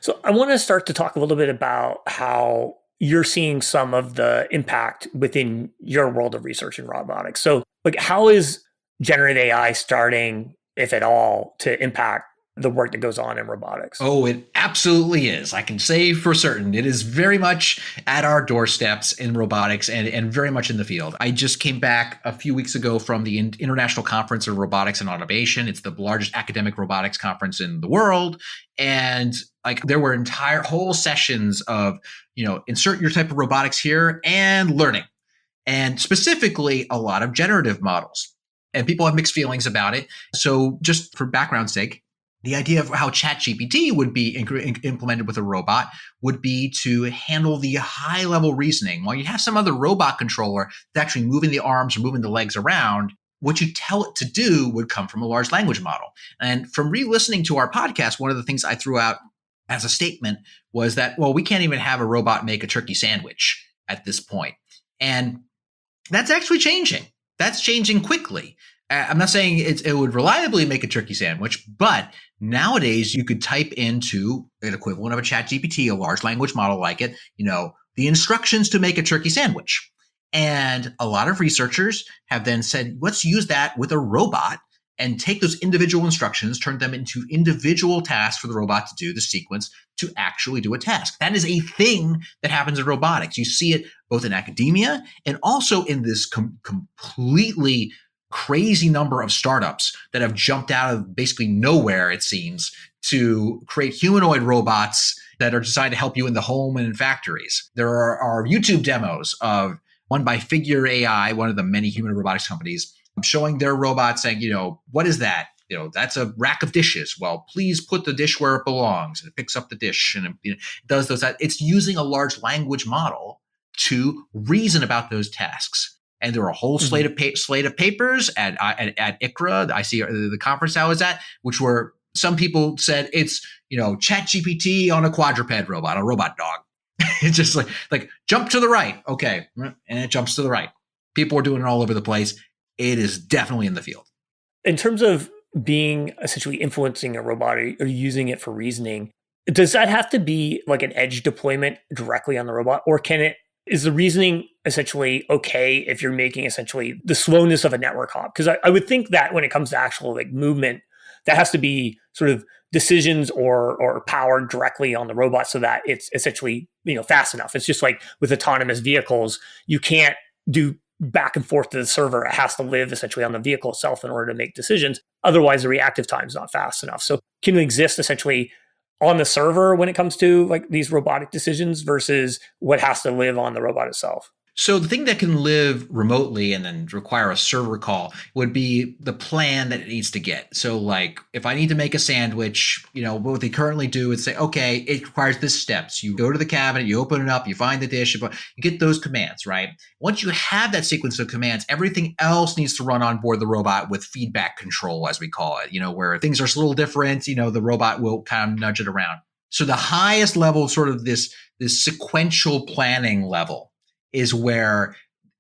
So I want to start to talk a little bit about how you're seeing some of the impact within your world of research in robotics. So like, how is generative AI starting, if at all, to impact the work that goes on in robotics? Oh, it absolutely is. I can say for certain it is very much at our doorsteps in robotics and very much in the field. I just came back a few weeks ago from the International Conference of Robotics and Automation. It's the largest academic robotics conference in the world. And like there were entire whole sessions of, insert your type of robotics here and learning. And specifically a lot of generative models. And people have mixed feelings about it. So just for background's sake, the idea of how ChatGPT would be implemented with a robot would be to handle the high-level reasoning. While you have some other robot controller that's actually moving the arms or moving the legs around, what you tell it to do would come from a large language model. And from re-listening to our podcast, one of the things I threw out as a statement was that, well, we can't even have a robot make a turkey sandwich at this point. And that's actually changing. That's changing quickly. I'm not saying it would reliably make a turkey sandwich, but nowadays you could type into an equivalent of a ChatGPT, a large language model like it, the instructions to make a turkey sandwich. And a lot of researchers have then said, let's use that with a robot and take those individual instructions, turn them into individual tasks for the robot to do the sequence to actually do a task. That is a thing that happens in robotics. You see it both in academia and also in this completely crazy number of startups that have jumped out of basically nowhere, it seems, to create humanoid robots that are designed to help you in the home and in factories. There are YouTube demos of one by Figure AI, one of the many human robotics companies, showing their robot saying, what is that? That's a rack of dishes. Well, please put the dish where it belongs. And it picks up the dish and it does those. It's using a large language model to reason about those tasks. And there are a whole slate of papers at ICRA. I see the conference I was at, which were some people said it's ChatGPT on a quadruped robot, a robot dog. It's just like jump to the right, okay, and it jumps to the right. People are doing it all over the place. It is definitely in the field. In terms of being essentially influencing a robot or using it for reasoning, does that have to be like an edge deployment directly on the robot, or is the reasoning essentially okay if you're making essentially the slowness of a network hop? Because I would think that when it comes to actual like movement, that has to be sort of decisions or powered directly on the robot so that it's essentially fast enough. It's just like with autonomous vehicles, you can't do back and forth to the server. It has to live essentially on the vehicle itself in order to make decisions. Otherwise, the reactive time is not fast enough. So can it exist essentially on the server when it comes to like these robotic decisions versus what has to live on the robot itself? So the thing that can live remotely and then require a server call would be the plan that it needs to get. So like if I need to make a sandwich, what they currently do is say, okay, it requires this steps. You go to the cabinet, you open it up, you find the dish, you get those commands, right? Once you have that sequence of commands, everything else needs to run on board the robot with feedback control, as we call it, where things are a little different, the robot will kind of nudge it around. So the highest level, sort of this sequential planning level, is where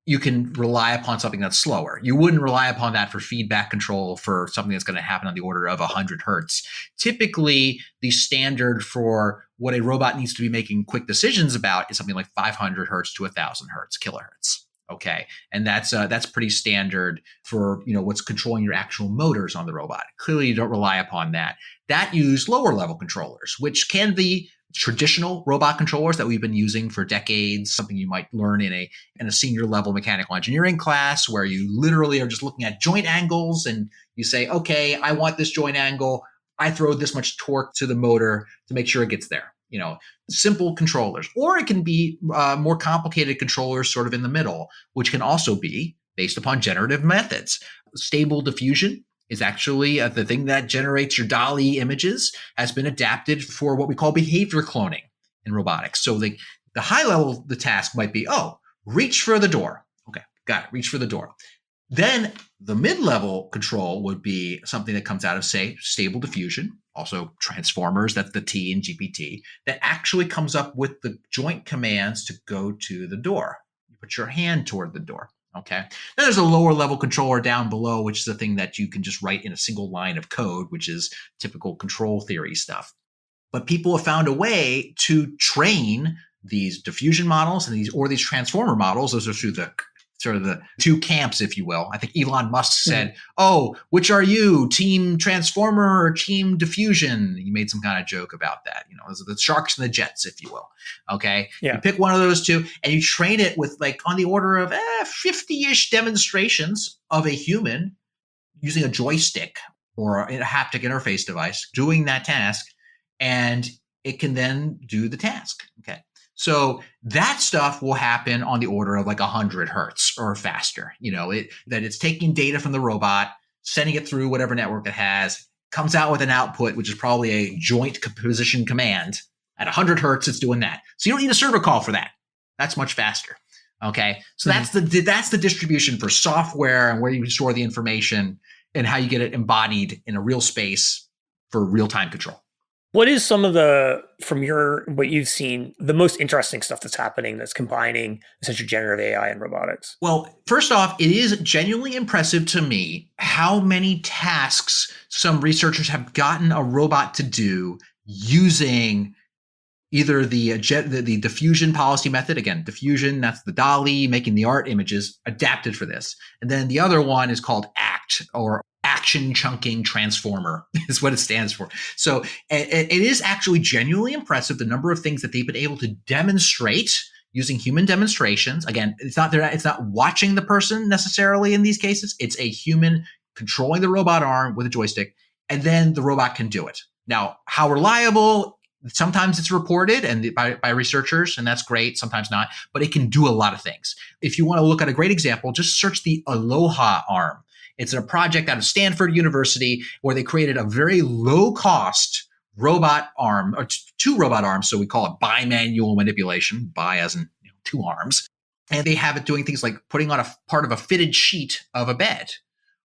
you can rely upon something that's slower. You wouldn't rely upon that for feedback control for something that's going to happen on the order of 100 hertz. Typically, the standard for what a robot needs to be making quick decisions about is something like 500 hertz to 1,000 hertz, kilohertz. Okay, and that's pretty standard for what's controlling your actual motors on the robot. Clearly, you don't rely upon that. That use lower level controllers, which can be traditional robot controllers that we've been using for decades, something you might learn in a senior level mechanical engineering class where you literally are just looking at joint angles and you say, okay, I want this joint angle. I throw this much torque to the motor to make sure it gets there. Simple controllers. Or it can be more complicated controllers sort of in the middle, which can also be based upon generative methods. Stable diffusion is actually the thing that generates your DALL-E images, has been adapted for what we call behavior cloning in robotics. So the high level, the task might be, reach for the door. Okay, got it, reach for the door. Then the mid-level control would be something that comes out of, say, stable diffusion, also transformers, that's the T in GPT, that actually comes up with the joint commands to go to the door. You put your hand toward the door. Okay. Then there's a lower level controller down below, which is a thing that you can just write in a single line of code, which is typical control theory stuff. But people have found a way to train these diffusion models and these transformer models. Those are through the sort of the two camps, if you will. I think Elon Musk said, "Oh, which are you, team transformer or team diffusion?" He made some kind of joke about that. Those are the sharks and the jets, if you will. Okay. Yeah. You pick one of those two and you train it with like on the order of 50-ish demonstrations of a human using a joystick or a haptic interface device doing that task. And it can then do the task. Okay. So that stuff will happen on the order of like 100 hertz or faster. That it's taking data from the robot, sending it through whatever network it has, comes out with an output, which is probably a joint position command. At 100 hertz, it's doing that. So you don't need a server call for that. That's much faster. Okay. So that's the distribution for software and where you store the information and how you get it embodied in a real space for real-time control. What is some of from what you've seen, the most interesting stuff that's happening that's combining essentially generative AI and robotics? Well, first off, it is genuinely impressive to me how many tasks some researchers have gotten a robot to do using either the diffusion policy method. Again, diffusion, that's the DALL-E, making the art images adapted for this. And then the other one is called ACT, or Action Chunking Transformer is what it stands for. So it is actually genuinely impressive, the number of things that they've been able to demonstrate using human demonstrations. Again, it's not watching the person necessarily in these cases. It's a human controlling the robot arm with a joystick, and then the robot can do it. Now, how reliable? Sometimes it's reported and by researchers, and that's great. Sometimes not, but it can do a lot of things. If you want to look at a great example, just search the Aloha arm. It's a project out of Stanford University where they created a very low-cost robot arm, or two robot arms, so we call it bimanual manipulation, bi as in two arms. And they have it doing things like putting on a part of a fitted sheet of a bed,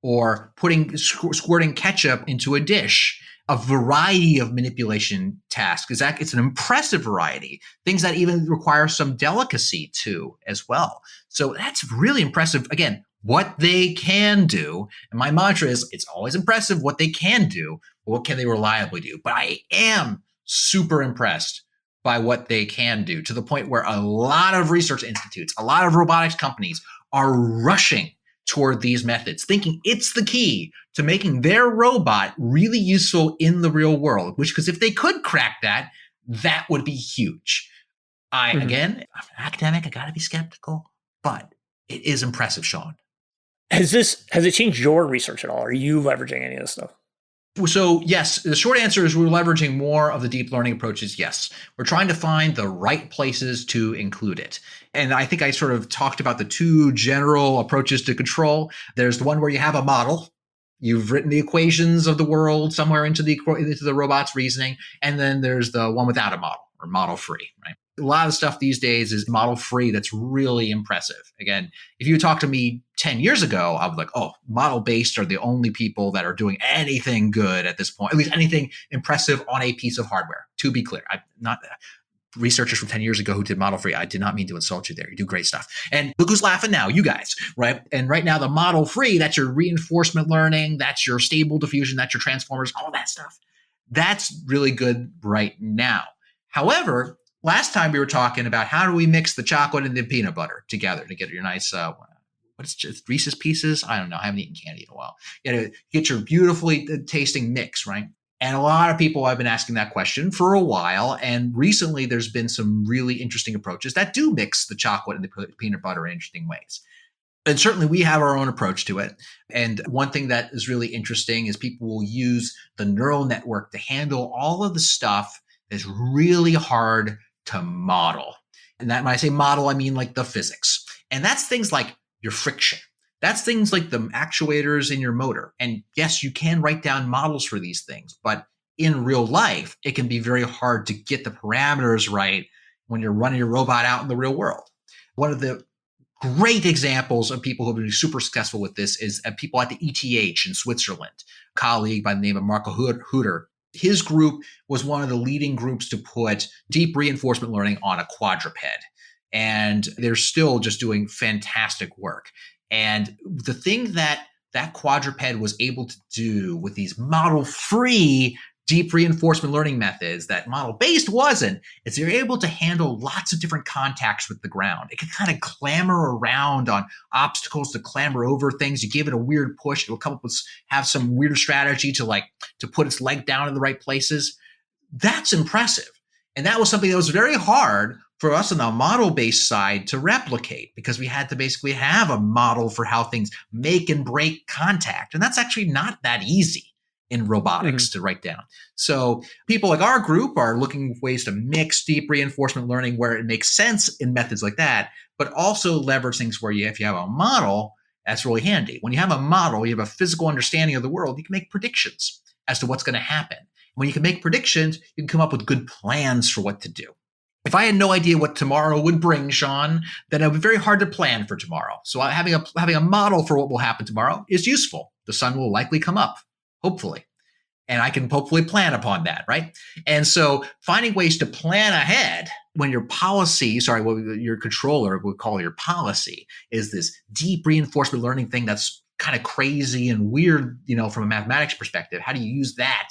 or squirting ketchup into a dish. A variety of manipulation tasks. It's an impressive variety. Things that even require some delicacy too, as well. So that's really impressive. Again, what they can do. And my mantra is, it's always impressive what they can do, but what can they reliably do? But I am super impressed by what they can do, to the point where a lot of research institutes, a lot of robotics companies are rushing toward these methods, thinking it's the key to making their robot really useful in the real world, because if they could crack that, that would be huge. Again, I'm an academic, I gotta be skeptical, but it is impressive, Sean. Has it changed your research at all? Are you leveraging any of this stuff? So yes, the short answer is we're leveraging more of the deep learning approaches. Yes, we're trying to find the right places to include it. And I think I sort of talked about the two general approaches to control. There's the one where you have a model. You've written the equations of the world somewhere into the robot's reasoning. And then there's the one without a model, or model free, right? A lot of stuff these days is model free. That's really impressive. Again, if you talked to me 10 years ago, I was like, oh, model based are the only people that are doing anything good at this point, at least anything impressive on a piece of hardware. To be clear, I'm not researchers from 10 years ago who did model free. I did not mean to insult you there. You do great stuff. And look who's laughing now, you guys, right? And right now the model free, that's your reinforcement learning, that's your stable diffusion, that's your transformers, all that stuff. That's really good right now. However, last time we were talking about how do we mix the chocolate and the peanut butter together to get your nice, Reese's Pieces? I don't know. I haven't eaten candy in a while. You know, get your beautifully tasting mix, right? And a lot of people have been asking that question for a while. And recently there's been some really interesting approaches that do mix the chocolate and the peanut butter in interesting ways. And certainly we have our own approach to it. And one thing that is really interesting is people will use the neural network to handle all of the stuff that's really hard to model. And that when I say model, I mean like the physics. And that's things like your friction. That's things like the actuators in your motor. And yes, you can write down models for these things, but in real life, it can be very hard to get the parameters right when you're running your robot out in the real world. One of the great examples of people who have been super successful with this is people at the ETH in Switzerland, a colleague by the name of Marco Hutter. His group was one of the leading groups to put deep reinforcement learning on a quadruped. And they're still just doing fantastic work. And the thing that quadruped was able to do with these model-free deep reinforcement learning methods that model-based wasn't, is they're able to handle lots of different contacts with the ground. It can kind of clamber around on obstacles, to clamber over things. You give it a weird push, it will come up with, have some weird strategy to put its leg down in the right places. That's impressive. And that was something that was very hard for us on the model-based side to replicate, because we had to basically have a model for how things make and break contact. And that's actually not that easy in robotics to write down. So people like our group are looking for ways to mix deep reinforcement learning where it makes sense in methods like that, but also leverage things where if you have a model, that's really handy. When you have a model, you have a physical understanding of the world, you can make predictions as to what's going to happen. When you can make predictions, you can come up with good plans for what to do. If I had no idea what tomorrow would bring, Sean, then it would be very hard to plan for tomorrow. So having a model for what will happen tomorrow is useful. The sun will likely come up, hopefully. And I can hopefully plan upon that, right? And so finding ways to plan ahead when your what your controller would call your policy is this deep reinforcement learning thing that's kind of crazy and weird, from a mathematics perspective. How do you use that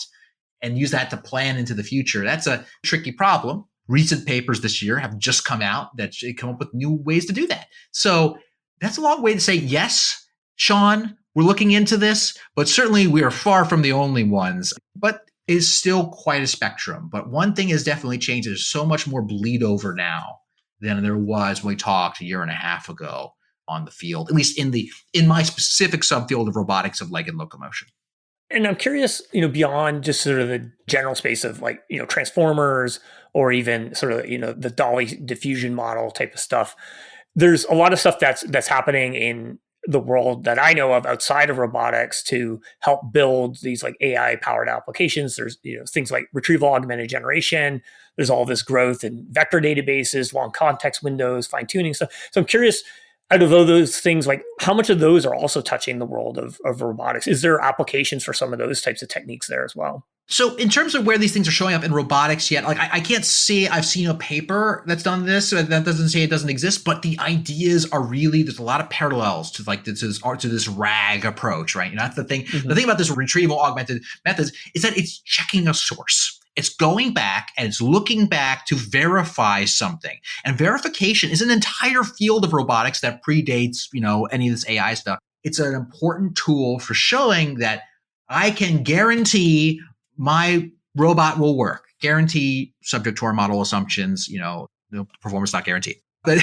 and use that to plan into the future? That's a tricky problem. Recent papers this year have just come out that come up with new ways to do that. So that's a long way to say, yes, Sean, we're looking into this, but certainly we are far from the only ones, but is still quite a spectrum. But one thing has definitely changed. There's so much more bleed over now than there was when we talked a year and a half ago on the field, at least in my specific subfield of robotics of leg and locomotion. And I'm curious, beyond just sort of the general space of transformers or even sort of, the Dolly diffusion model type of stuff, there's a lot of stuff that's happening in the world that I know of outside of robotics to help build these like AI powered applications. There's, things like retrieval augmented generation. There's all this growth in vector databases, long context windows, fine tuning stuff. So I'm curious, out of those things, like how much of those are also touching the world of robotics? Is there applications for some of those types of techniques there as well? So in terms of where these things are showing up in robotics yet, like I can't say I've seen a paper that's done this. So that doesn't say it doesn't exist, but the ideas are really, there's a lot of parallels to this RAG approach, right? That's the thing. The thing about this retrieval augmented methods is that it's checking a source. It's going back and it's looking back to verify something. And verification is an entire field of robotics that predates, any of this AI stuff. It's an important tool for showing that I can guarantee my robot will work. Guarantee subject to our model assumptions, performance not guaranteed. But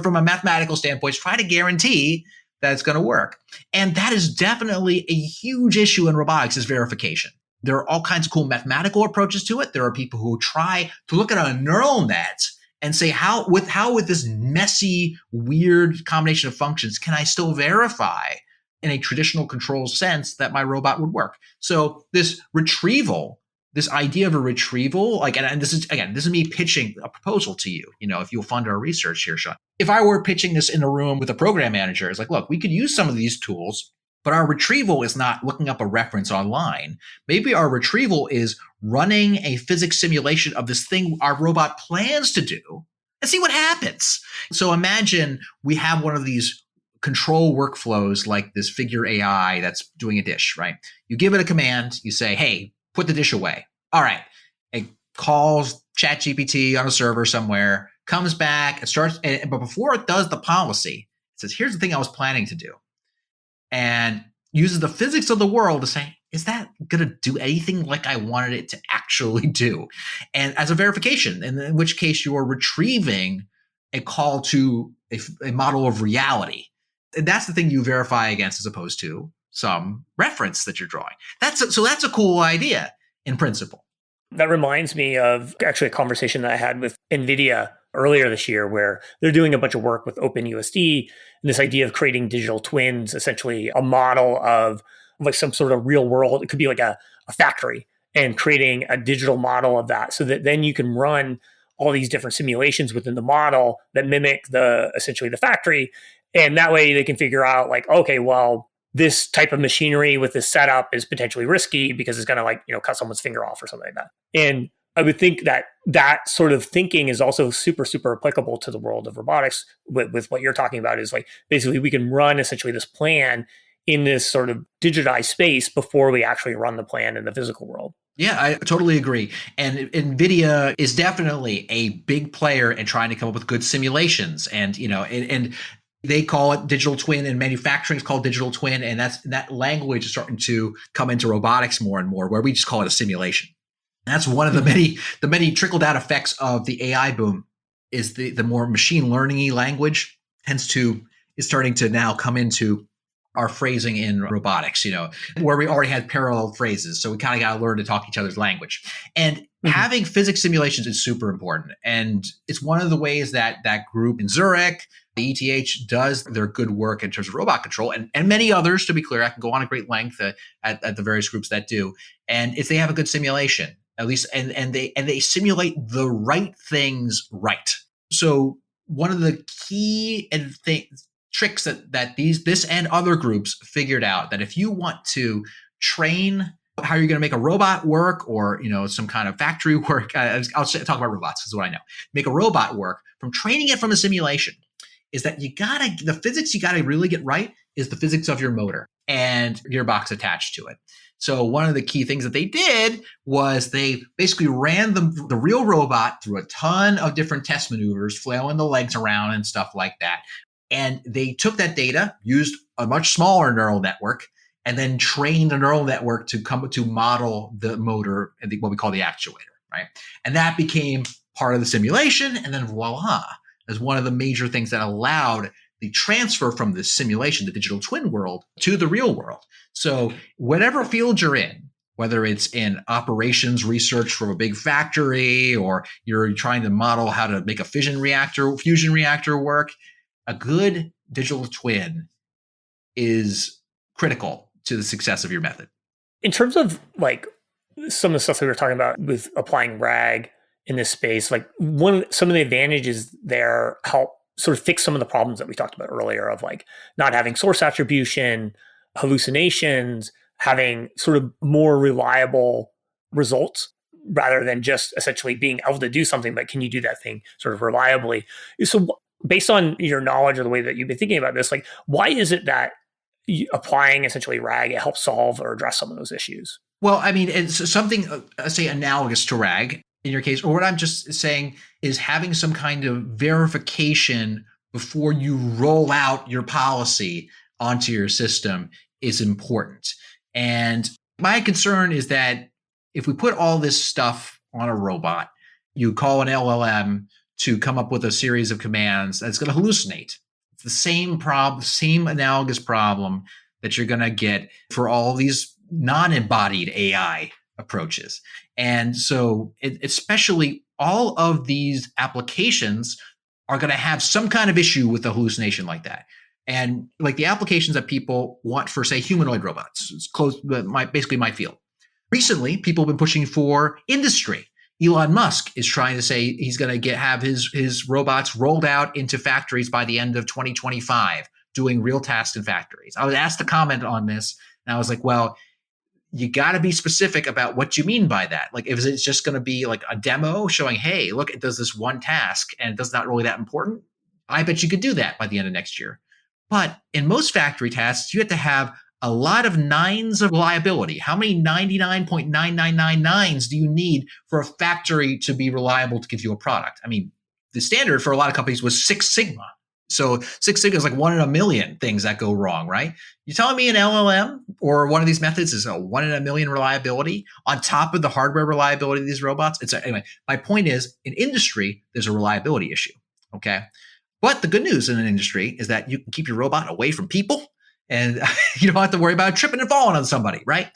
from a mathematical standpoint, try to guarantee that it's going to work. And that is definitely a huge issue in robotics is verification. There are all kinds of cool mathematical approaches to it. There are people who try to look at a neural net and say, how with this messy, weird combination of functions, can I still verify in a traditional control sense that my robot would work? So this retrieval, this idea of a retrieval, and this is me pitching a proposal to you, if you'll fund our research here, Sean. If I were pitching this in a room with a program manager, it's like, look, we could use some of these tools, but our retrieval is not looking up a reference online. Maybe our retrieval is running a physics simulation of this thing our robot plans to do and see what happens. So imagine we have one of these control workflows like this figure AI that's doing a dish, right? You give it a command, you say, hey, put the dish away. All right. It calls ChatGPT on a server somewhere, comes back, it starts, but before it does the policy, it says, here's the thing I was planning to do. And uses the physics of the world to say, is that going to do anything like I wanted it to actually do? And as a verification, in which case you're retrieving a call to a model of reality. And that's the thing you verify against as opposed to some reference that you're drawing. That's a cool idea in principle. That reminds me of actually a conversation that I had with NVIDIA earlier this year, where they're doing a bunch of work with OpenUSD and this idea of creating digital twins, essentially a model of like some sort of real world. It could be like a factory, and creating a digital model of that so that then you can run all these different simulations within the model that mimic essentially the factory. And that way they can figure out like, okay, well, this type of machinery with this setup is potentially risky because it's going to cut someone's finger off or something like that. And I would think that that sort of thinking is also super, super applicable to the world of robotics with what you're talking about is like basically we can run essentially this plan in this sort of digitized space before we actually run the plan in the physical world. Yeah, I totally agree. And NVIDIA is definitely a big player in trying to come up with good simulations. And, and they call it digital twin, and manufacturing is called digital twin. And that language is starting to come into robotics more and more, where we just call it a simulation. And that's one of the many trickle down effects of the AI boom is the more machine learning-y language is starting to now come into our phrasing in robotics, where we already had parallel phrases. So we kind of got to learn to talk each other's language. And having physics simulations is super important. And it's one of the ways that that group in Zurich, the ETH, does their good work in terms of robot control, and many others, to be clear. I can go on a great length at the various groups that do. And if they have a good simulation, at least, and they simulate the right things right. So one of the key tricks that this and other groups figured out, that if you want to train how you're going to make a robot work, or some kind of factory work, I'll talk about robots. This is what I know. Make a robot work from training it from a simulation, is that the physics you gotta really get right is the physics of your motor and gearbox attached to it. So one of the key things that they did was they basically ran the real robot through a ton of different test maneuvers, flailing the legs around and stuff like that. And they took that data, used a much smaller neural network, and then trained a neural network to come to model the motor and what we call the actuator, right? And that became part of the simulation. And then voila, is one of the major things that allowed the transfer from the simulation, the digital twin world, to the real world. So whatever field you're in, whether it's in operations research from a big factory, or you're trying to model how to make a fusion reactor work, a good digital twin is critical to the success of your method. In terms of like some of the stuff that we were talking about with applying RAG in this space, like some of the advantages there help sort of fix some of the problems that we talked about earlier of like not having source attribution, hallucinations, having sort of more reliable results rather than just essentially being able to do something, but can you do that thing sort of reliably? So based on your knowledge of the way that you've been thinking about this, like why is it that applying essentially RAG, it helps solve or address some of those issues? Well, I mean, it's something, say, analogous to RAG in your case, or what I'm just saying is having some kind of verification before you roll out your policy onto your system is important. And my concern is that if we put all this stuff on a robot, you call an LLM to come up with a series of commands that's going to hallucinate. It's the same problem, same analogous problem that you're going to get for all these non-embodied AI approaches. And so especially all of these applications are going to have some kind of issue with the hallucination like that. And like the applications that people want for, say, humanoid robots, it's basically my field. Recently, people have been pushing for industry. Elon Musk is trying to say he's going to have his robots rolled out into factories by the end of 2025, doing real tasks in factories. I was asked to comment on this, and I was like, well, you got to be specific about what you mean by that. Like, if it's just going to be like a demo showing, hey, look, it does this one task and it's not really that important, I bet you could do that by the end of next year. But in most factory tasks, you have to have a lot of nines of reliability. How many 99.9999s do you need for a factory to be reliable to give you a product? I mean, the standard for a lot of companies was 6 sigma. So 6 sigma is like 1 in a million things that go wrong, right? You're telling me an LLM or one of these methods is a 1 in a million reliability on top of the hardware reliability of these robots? Anyway, my point is, in industry, there's a reliability issue, okay? But the good news in an industry is that you can keep your robot away from people, and you don't have to worry about tripping and falling on somebody, right?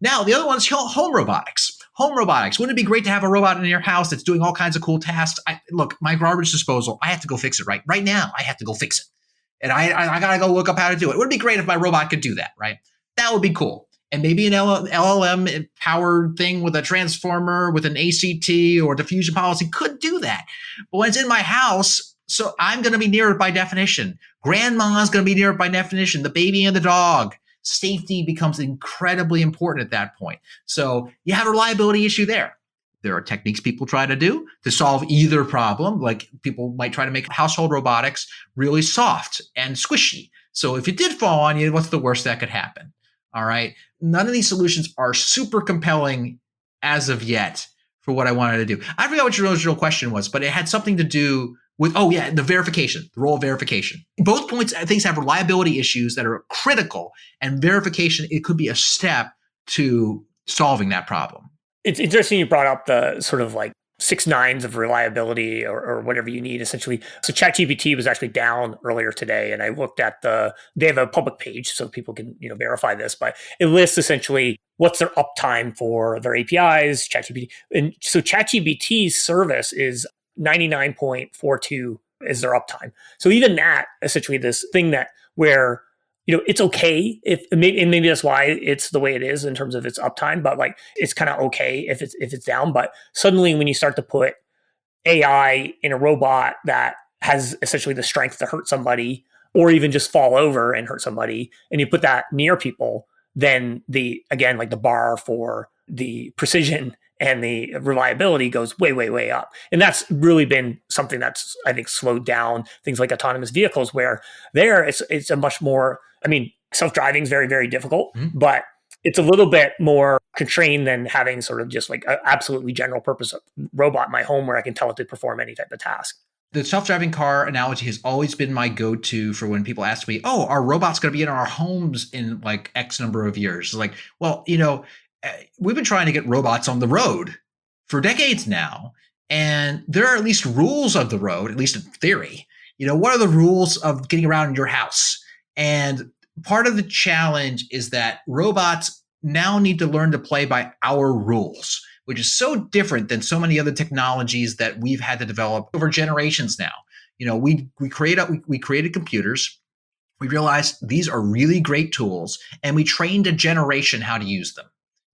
Now, the other one is home robotics. Home robotics. Wouldn't it be great to have a robot in your house that's doing all kinds of cool tasks? Look, my garbage disposal, I have to go fix it right now. I have to go fix it. And I got to go look up how to do it. It would be great if my robot could do that, right? That would be cool. And maybe an LLM-powered thing with a transformer, with an ACT or diffusion policy could do that. But when it's in my house, so I'm going to be near it by definition. Grandma's going to be near it by definition. The baby and the dog. Safety becomes incredibly important at that point. So you have a reliability issue there. There are techniques people try to do to solve either problem. Like people might try to make household robotics really soft and squishy. So if it did fall on you, what's the worst that could happen? All right. None of these solutions are super compelling as of yet for what I wanted to do. I forgot what your original question was, but it had something to do with, the verification, the role of verification. Both points, things have reliability issues that are critical, and verification, it could be a step to solving that problem. It's interesting you brought up the sort of like 6 nines of reliability or whatever you need, essentially. So ChatGPT was actually down earlier today, and I looked at they have a public page so people can verify this, but it lists essentially what's their uptime for their APIs, ChatGPT. And so ChatGPT's service is 99.42 is their uptime. So even that, essentially this thing that where it's okay if maybe that's why it's the way it is in terms of its uptime, but like it's kind of okay if it's down. But suddenly when you start to put AI in a robot that has essentially the strength to hurt somebody or even just fall over and hurt somebody, and you put that near people, then the bar for the precision and the reliability goes way, way, way up. And that's really been something that's, I think, slowed down things like autonomous vehicles, where it's a much more, self-driving is very, very difficult, but it's a little bit more constrained than having sort of just like an absolutely general purpose robot in my home where I can tell it to perform any type of task. The self-driving car analogy has always been my go-to for when people ask me, are robots going to be in our homes in like X number of years? Like, well, we've been trying to get robots on the road for decades now, and there are at least rules of the road, at least in theory. What are the rules of getting around your house? And part of the challenge is that robots now need to learn to play by our rules, which is so different than so many other technologies that we've had to develop over generations now. We created computers. We realized these are really great tools, and we trained a generation how to use them.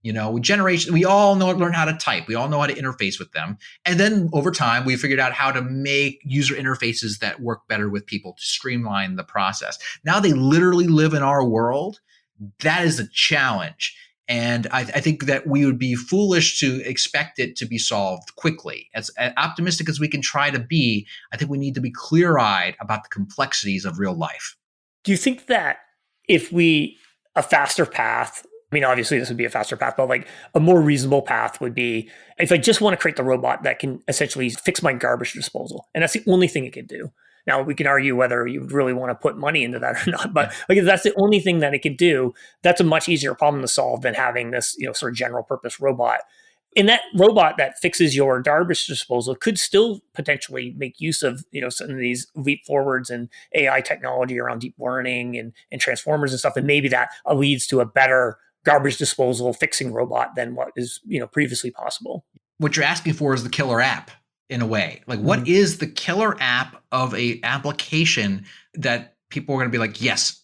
We all learn how to type. We all know how to interface with them. And then over time, we figured out how to make user interfaces that work better with people to streamline the process. Now they literally live in our world. That is a challenge. And I think that we would be foolish to expect it to be solved quickly. As optimistic as we can try to be, I think we need to be clear-eyed about the complexities of real life. Do you think that if a faster path, obviously this would be a faster path, but like a more reasonable path would be if I just want to create the robot that can essentially fix my garbage disposal. And that's the only thing it can do. Now we can argue whether you really want to put money into that or not, but like if that's the only thing that it can do, that's a much easier problem to solve than having this, sort of general purpose robot. And that robot that fixes your garbage disposal could still potentially make use of, some of these leap forwards in AI technology around deep learning and transformers and stuff. And maybe that leads to a better garbage disposal fixing robot than what is, previously possible. What you're asking for is the killer app in a way. Like, what is the killer app of a application that people are going to be like, yes,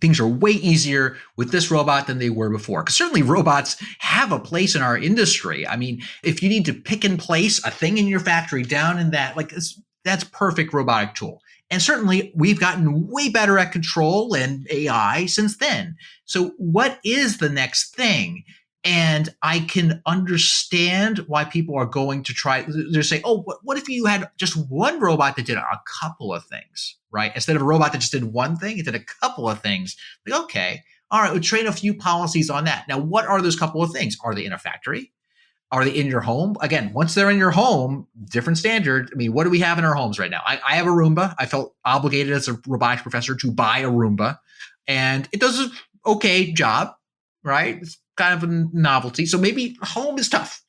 things are way easier with this robot than they were before? Because certainly robots have a place in our industry. If you need to pick and place a thing in your factory down in that, that's perfect robotic tool. And certainly we've gotten way better at control and AI since then. So what is the next thing? And I can understand why people are going to try. They're saying, what if you had just one robot that did a couple of things, right? Instead of a robot that just did one thing, it did a couple of things. Like, okay, all right, we'll train a few policies on that. Now, what are those couple of things? Are they in a factory? Are they in your home? Again, once they're in your home, different standard. What do we have in our homes right now? I have a Roomba. I felt obligated as a robotics professor to buy a Roomba, and it does an okay job, right? It's kind of a novelty. So maybe home is tough.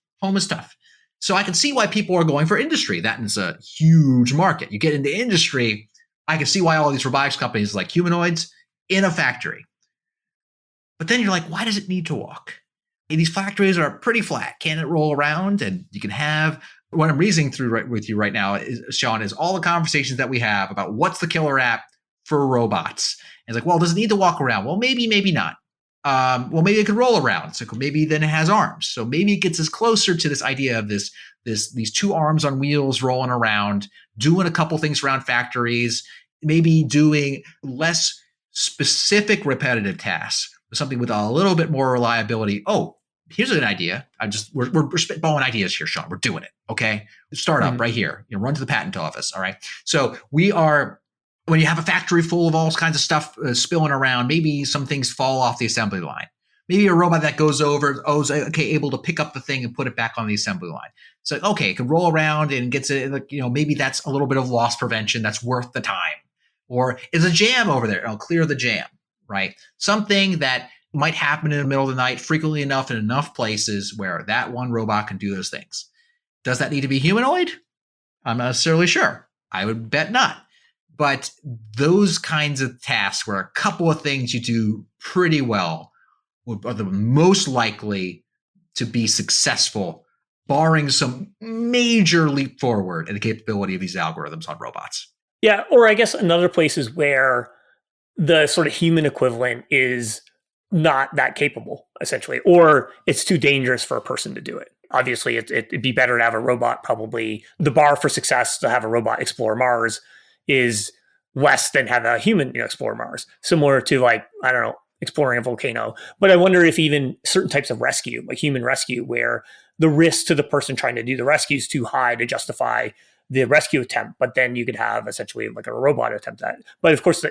So I can see why people are going for industry. That is a huge market. You get into industry, I can see why all these robotics companies like humanoids in a factory. But then you're like, why does it need to walk? These factories are pretty flat. Can it roll around? And you can have what I'm reasoning through with you right now, Sean, is all the conversations that we have about what's the killer app for robots. And it's like, well, does it need to walk around? Well, maybe not. Well, maybe it could roll around. So maybe then it has arms. So maybe it gets us closer to this idea of these two arms on wheels rolling around, doing a couple things around factories, maybe doing less specific repetitive tasks, something with a little bit more reliability. here's an idea. We're spitballing ideas here, Sean. We're doing it. Okay. Startup right here. Run to the patent office. All right. So when you have a factory full of all kinds of stuff spilling around, maybe some things fall off the assembly line. Maybe a robot that goes over, is able to pick up the thing and put it back on the assembly line. So, it can roll around and gets it, maybe that's a little bit of loss prevention that's worth the time. Or is a jam over there? I'll clear the jam, right? Something that might happen in the middle of the night frequently enough in enough places where that one robot can do those things. Does that need to be humanoid? I'm not necessarily sure. I would bet not. But those kinds of tasks where a couple of things you do pretty well are the most likely to be successful, barring some major leap forward in the capability of these algorithms on robots. Yeah, or I guess another place is where the sort of human equivalent is not that capable, essentially, or it's too dangerous for a person to do it. Obviously, it'd be better to have a robot. Probably the bar for success to have a robot explore Mars is less than have a human explore Mars, similar to exploring a volcano. But I wonder if even certain types of rescue, like human rescue, where the risk to the person trying to do the rescue is too high to justify the rescue attempt, but then you could have essentially like a robot attempt that. But of course,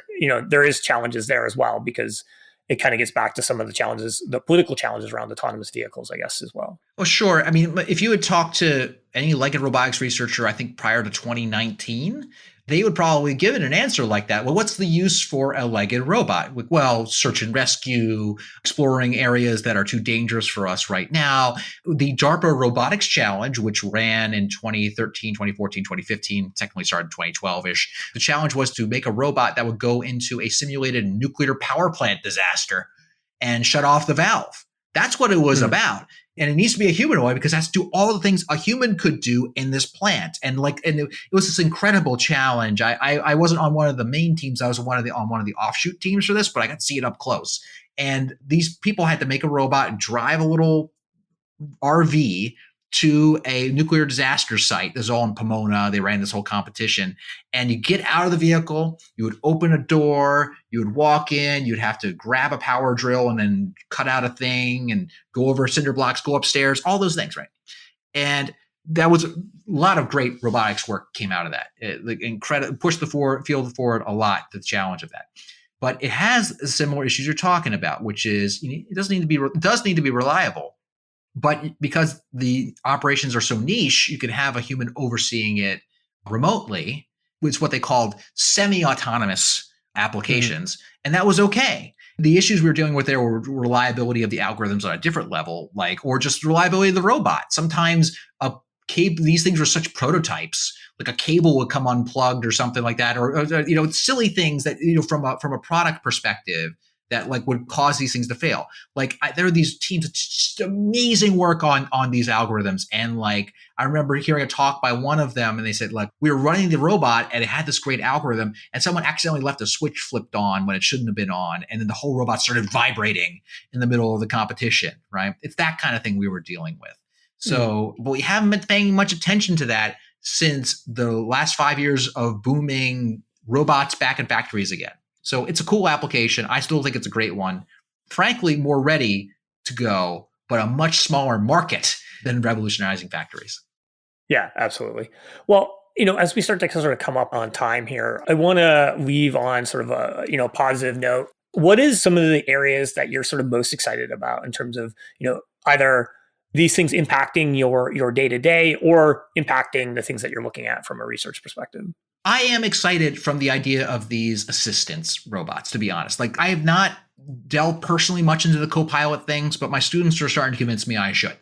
there is challenges there as well, because it kind of gets back to some of the challenges, the political challenges around autonomous vehicles, I guess, as well. Well, sure. I mean, if you had talked to any legged robotics researcher, I think prior to 2019, they would probably give it an answer like that. Well, what's the use for a legged robot? Well, search and rescue, exploring areas that are too dangerous for us right now. The DARPA Robotics Challenge, which ran in 2013, 2014, 2015, technically started 2012-ish. The challenge was to make a robot that would go into a simulated nuclear power plant disaster and shut off the valve. That's what it was about. And it needs to be a humanoid because it has to do all the things a human could do in this plant. And it was this incredible challenge. I wasn't on one of the main teams. I was on one of the offshoot teams for this, but I got to see it up close. And these people had to make a robot, drive a little RV to a nuclear disaster site. This is all in Pomona. They ran this whole competition. And you get out of the vehicle, you would open a door, you would walk in, you'd have to grab a power drill and then cut out a thing and go over cinder blocks, go upstairs, all those things, right? And that was a lot of great robotics work came out of that. It pushed the field forward a lot, the challenge of that. But it has similar issues you're talking about, which is it does need to be reliable. But because the operations are so niche, you can have a human overseeing it remotely. It's what they called semi-autonomous applications. And that was okay. The issues we were dealing with there were reliability of the algorithms on a different level, or just reliability of the robot. Sometimes these things were such prototypes, like a cable would come unplugged or something like that, or silly things that, from a product perspective, that would cause these things to fail. There are these teams that just amazing work on these algorithms. And I remember hearing a talk by one of them and they said, we were running the robot and it had this great algorithm and someone accidentally left a switch flipped on when it shouldn't have been on. And then the whole robot started vibrating in the middle of the competition, right? It's that kind of thing we were dealing with. So, but we haven't been paying much attention to that since the last 5 years of booming robots back in factories again. So it's a cool application. I still think it's a great one. Frankly, more ready to go, but a much smaller market than revolutionizing factories. Yeah, absolutely. Well, as we start to sort of come up on time here, I want to leave on sort of a positive note. What is some of the areas that you're sort of most excited about in terms of either these things impacting your day-to-day or impacting the things that you're looking at from a research perspective? I am excited from the idea of these assistance robots, to be honest. I have not delved personally much into the co-pilot things, but my students are starting to convince me I should.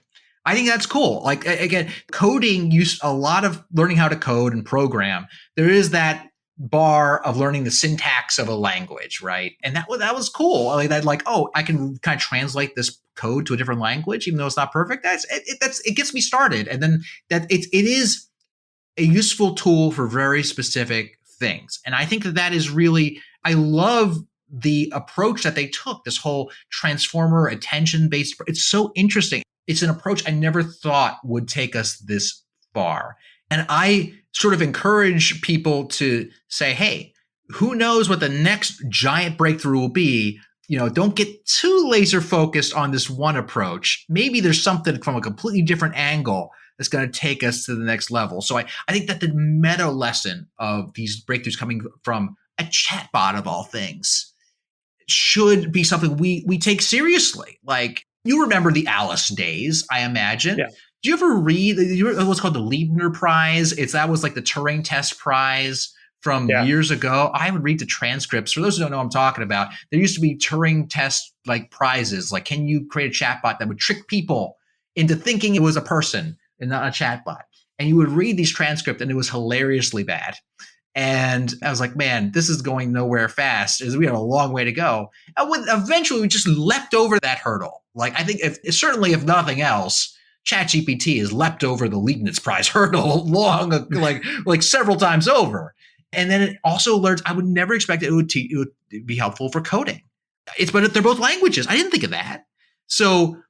I think that's cool. Again, coding used a lot of learning how to code and program. There is that bar of learning the syntax of a language, right? And that was cool. I can kind of translate this code to a different language, even though it's not perfect. It gets me started. And then it is a useful tool for very specific things. And I think that is really, I love the approach that they took, this whole transformer attention-based. It's so interesting. It's an approach I never thought would take us this far. And I sort of encourage people to say, hey, who knows what the next giant breakthrough will be? don't get too laser focused on this one approach. Maybe there's something from a completely different angle that's going to take us to the next level. So I think that the meta lesson of these breakthroughs coming from a chatbot of all things should be something we take seriously. Like, you remember the Alice days, I imagine. Yeah. Do you ever read what's called the Liebner Prize? That was like the Turing Test Prize from years ago. I would read the transcripts. For those who don't know what I'm talking about, there used to be Turing test like prizes. Like, can you create a chatbot that would trick people into thinking it was a person and not a chatbot? And you would read these transcripts and it was hilariously bad. And I was like, man, this is going nowhere fast. We have a long way to go. And eventually we just leapt over that hurdle. Like, I think certainly if nothing else, ChatGPT has leapt over the Leibniz Prize hurdle like several times over. And then it also learns, I would never expect it would be helpful for coding. But they're both languages. I didn't think of that. So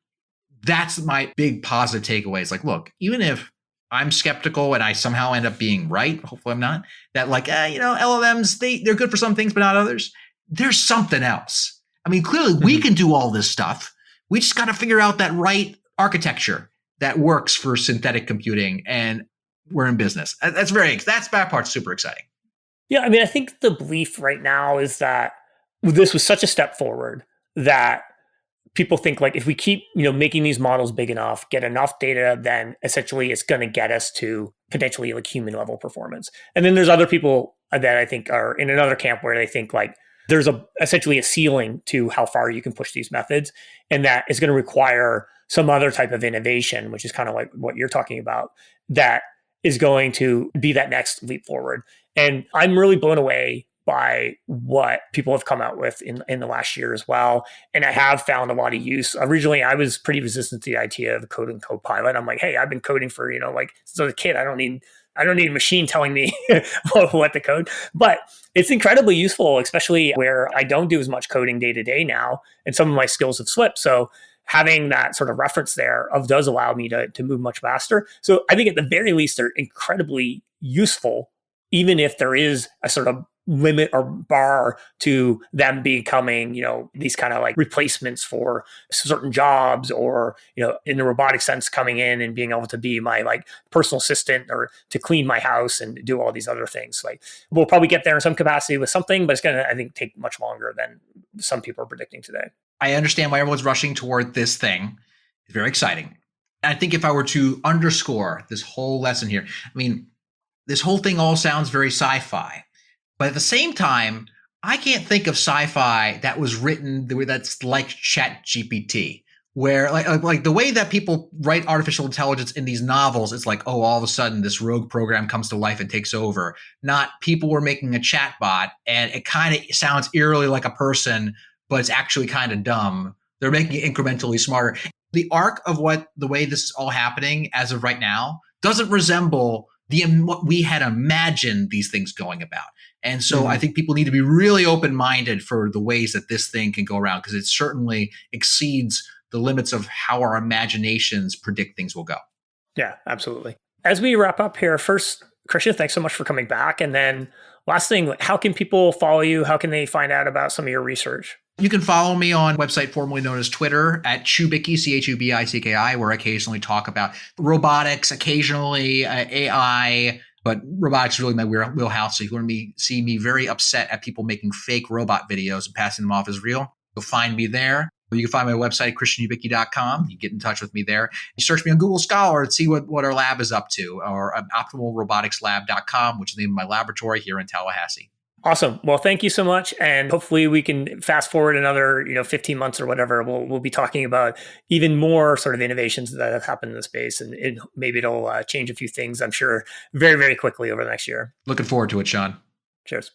that's my big positive takeaway. It's like, look, even if I'm skeptical and I somehow end up being right, hopefully I'm not, that like, LLMs, they're good for some things, but not others. There's something else. I mean, clearly we can do all this stuff. We just got to figure out that right architecture that works for synthetic computing, and we're in business. That part's super exciting. Yeah, I mean, I think the belief right now is that this was such a step forward that people think like if we keep, making these models big enough, get enough data, then essentially it's going to get us to potentially like human level performance. And then there's other people that I think are in another camp where they think like there's essentially a ceiling to how far you can push these methods, and that is going to require some other type of innovation, which is kind of like what you're talking about, that is going to be that next leap forward. And I'm really blown away by what people have come out with in the last year as well. And I have found a lot of use. Originally, I was pretty resistant to the idea of a coding copilot. I'm like, hey, I've been coding for, since I was a kid. I don't need a machine telling me what to code. But it's incredibly useful, especially where I don't do as much coding day to day now, and some of my skills have slipped. So having that sort of reference there does allow me to move much faster. So I think at the very least, they're incredibly useful, even if there is a sort of limit or bar to them becoming, these kind of like replacements for certain jobs, or, in the robotic sense, coming in and being able to be my like personal assistant or to clean my house and do all these other things. Like, we'll probably get there in some capacity with something, but it's going to, I think, take much longer than some people are predicting today. I understand why everyone's rushing toward this thing. It's very exciting. And I think if I were to underscore this whole lesson here, I mean, this whole thing all sounds very sci-fi. But at the same time, I can't think of sci-fi that was written the way that's like ChatGPT, where like the way that people write artificial intelligence in these novels, it's like, oh, all of a sudden this rogue program comes to life and takes over. Not people were making a chatbot and it kind of sounds eerily like a person, but it's actually kind of dumb. They're making it incrementally smarter. The arc of the way this is all happening as of right now doesn't resemble what we had imagined these things going about. And so I think people need to be really open-minded for the ways that this thing can go around, because it certainly exceeds the limits of how our imaginations predict things will go. Yeah, absolutely. As we wrap up here, first, Christian, thanks so much for coming back. And then last thing, how can people follow you? How can they find out about some of your research? You can follow me on website formerly known as Twitter at Hubicki, Chubicki, where I occasionally talk about robotics, occasionally AI, but robotics is really my wheelhouse. So if you want to see me very upset at people making fake robot videos and passing them off as real, you'll find me there. You can find my website, christianhubicki.com. You can get in touch with me there. You search me on Google Scholar and see what our lab is up to, or optimalroboticslab.com, which is the name of my laboratory here in Tallahassee. Awesome. Well, thank you so much. And hopefully we can fast forward another, 15 months or whatever. We'll be talking about even more sort of innovations that have happened in the space. And maybe it'll change a few things, I'm sure, very, very quickly over the next year. Looking forward to it, Sean. Cheers.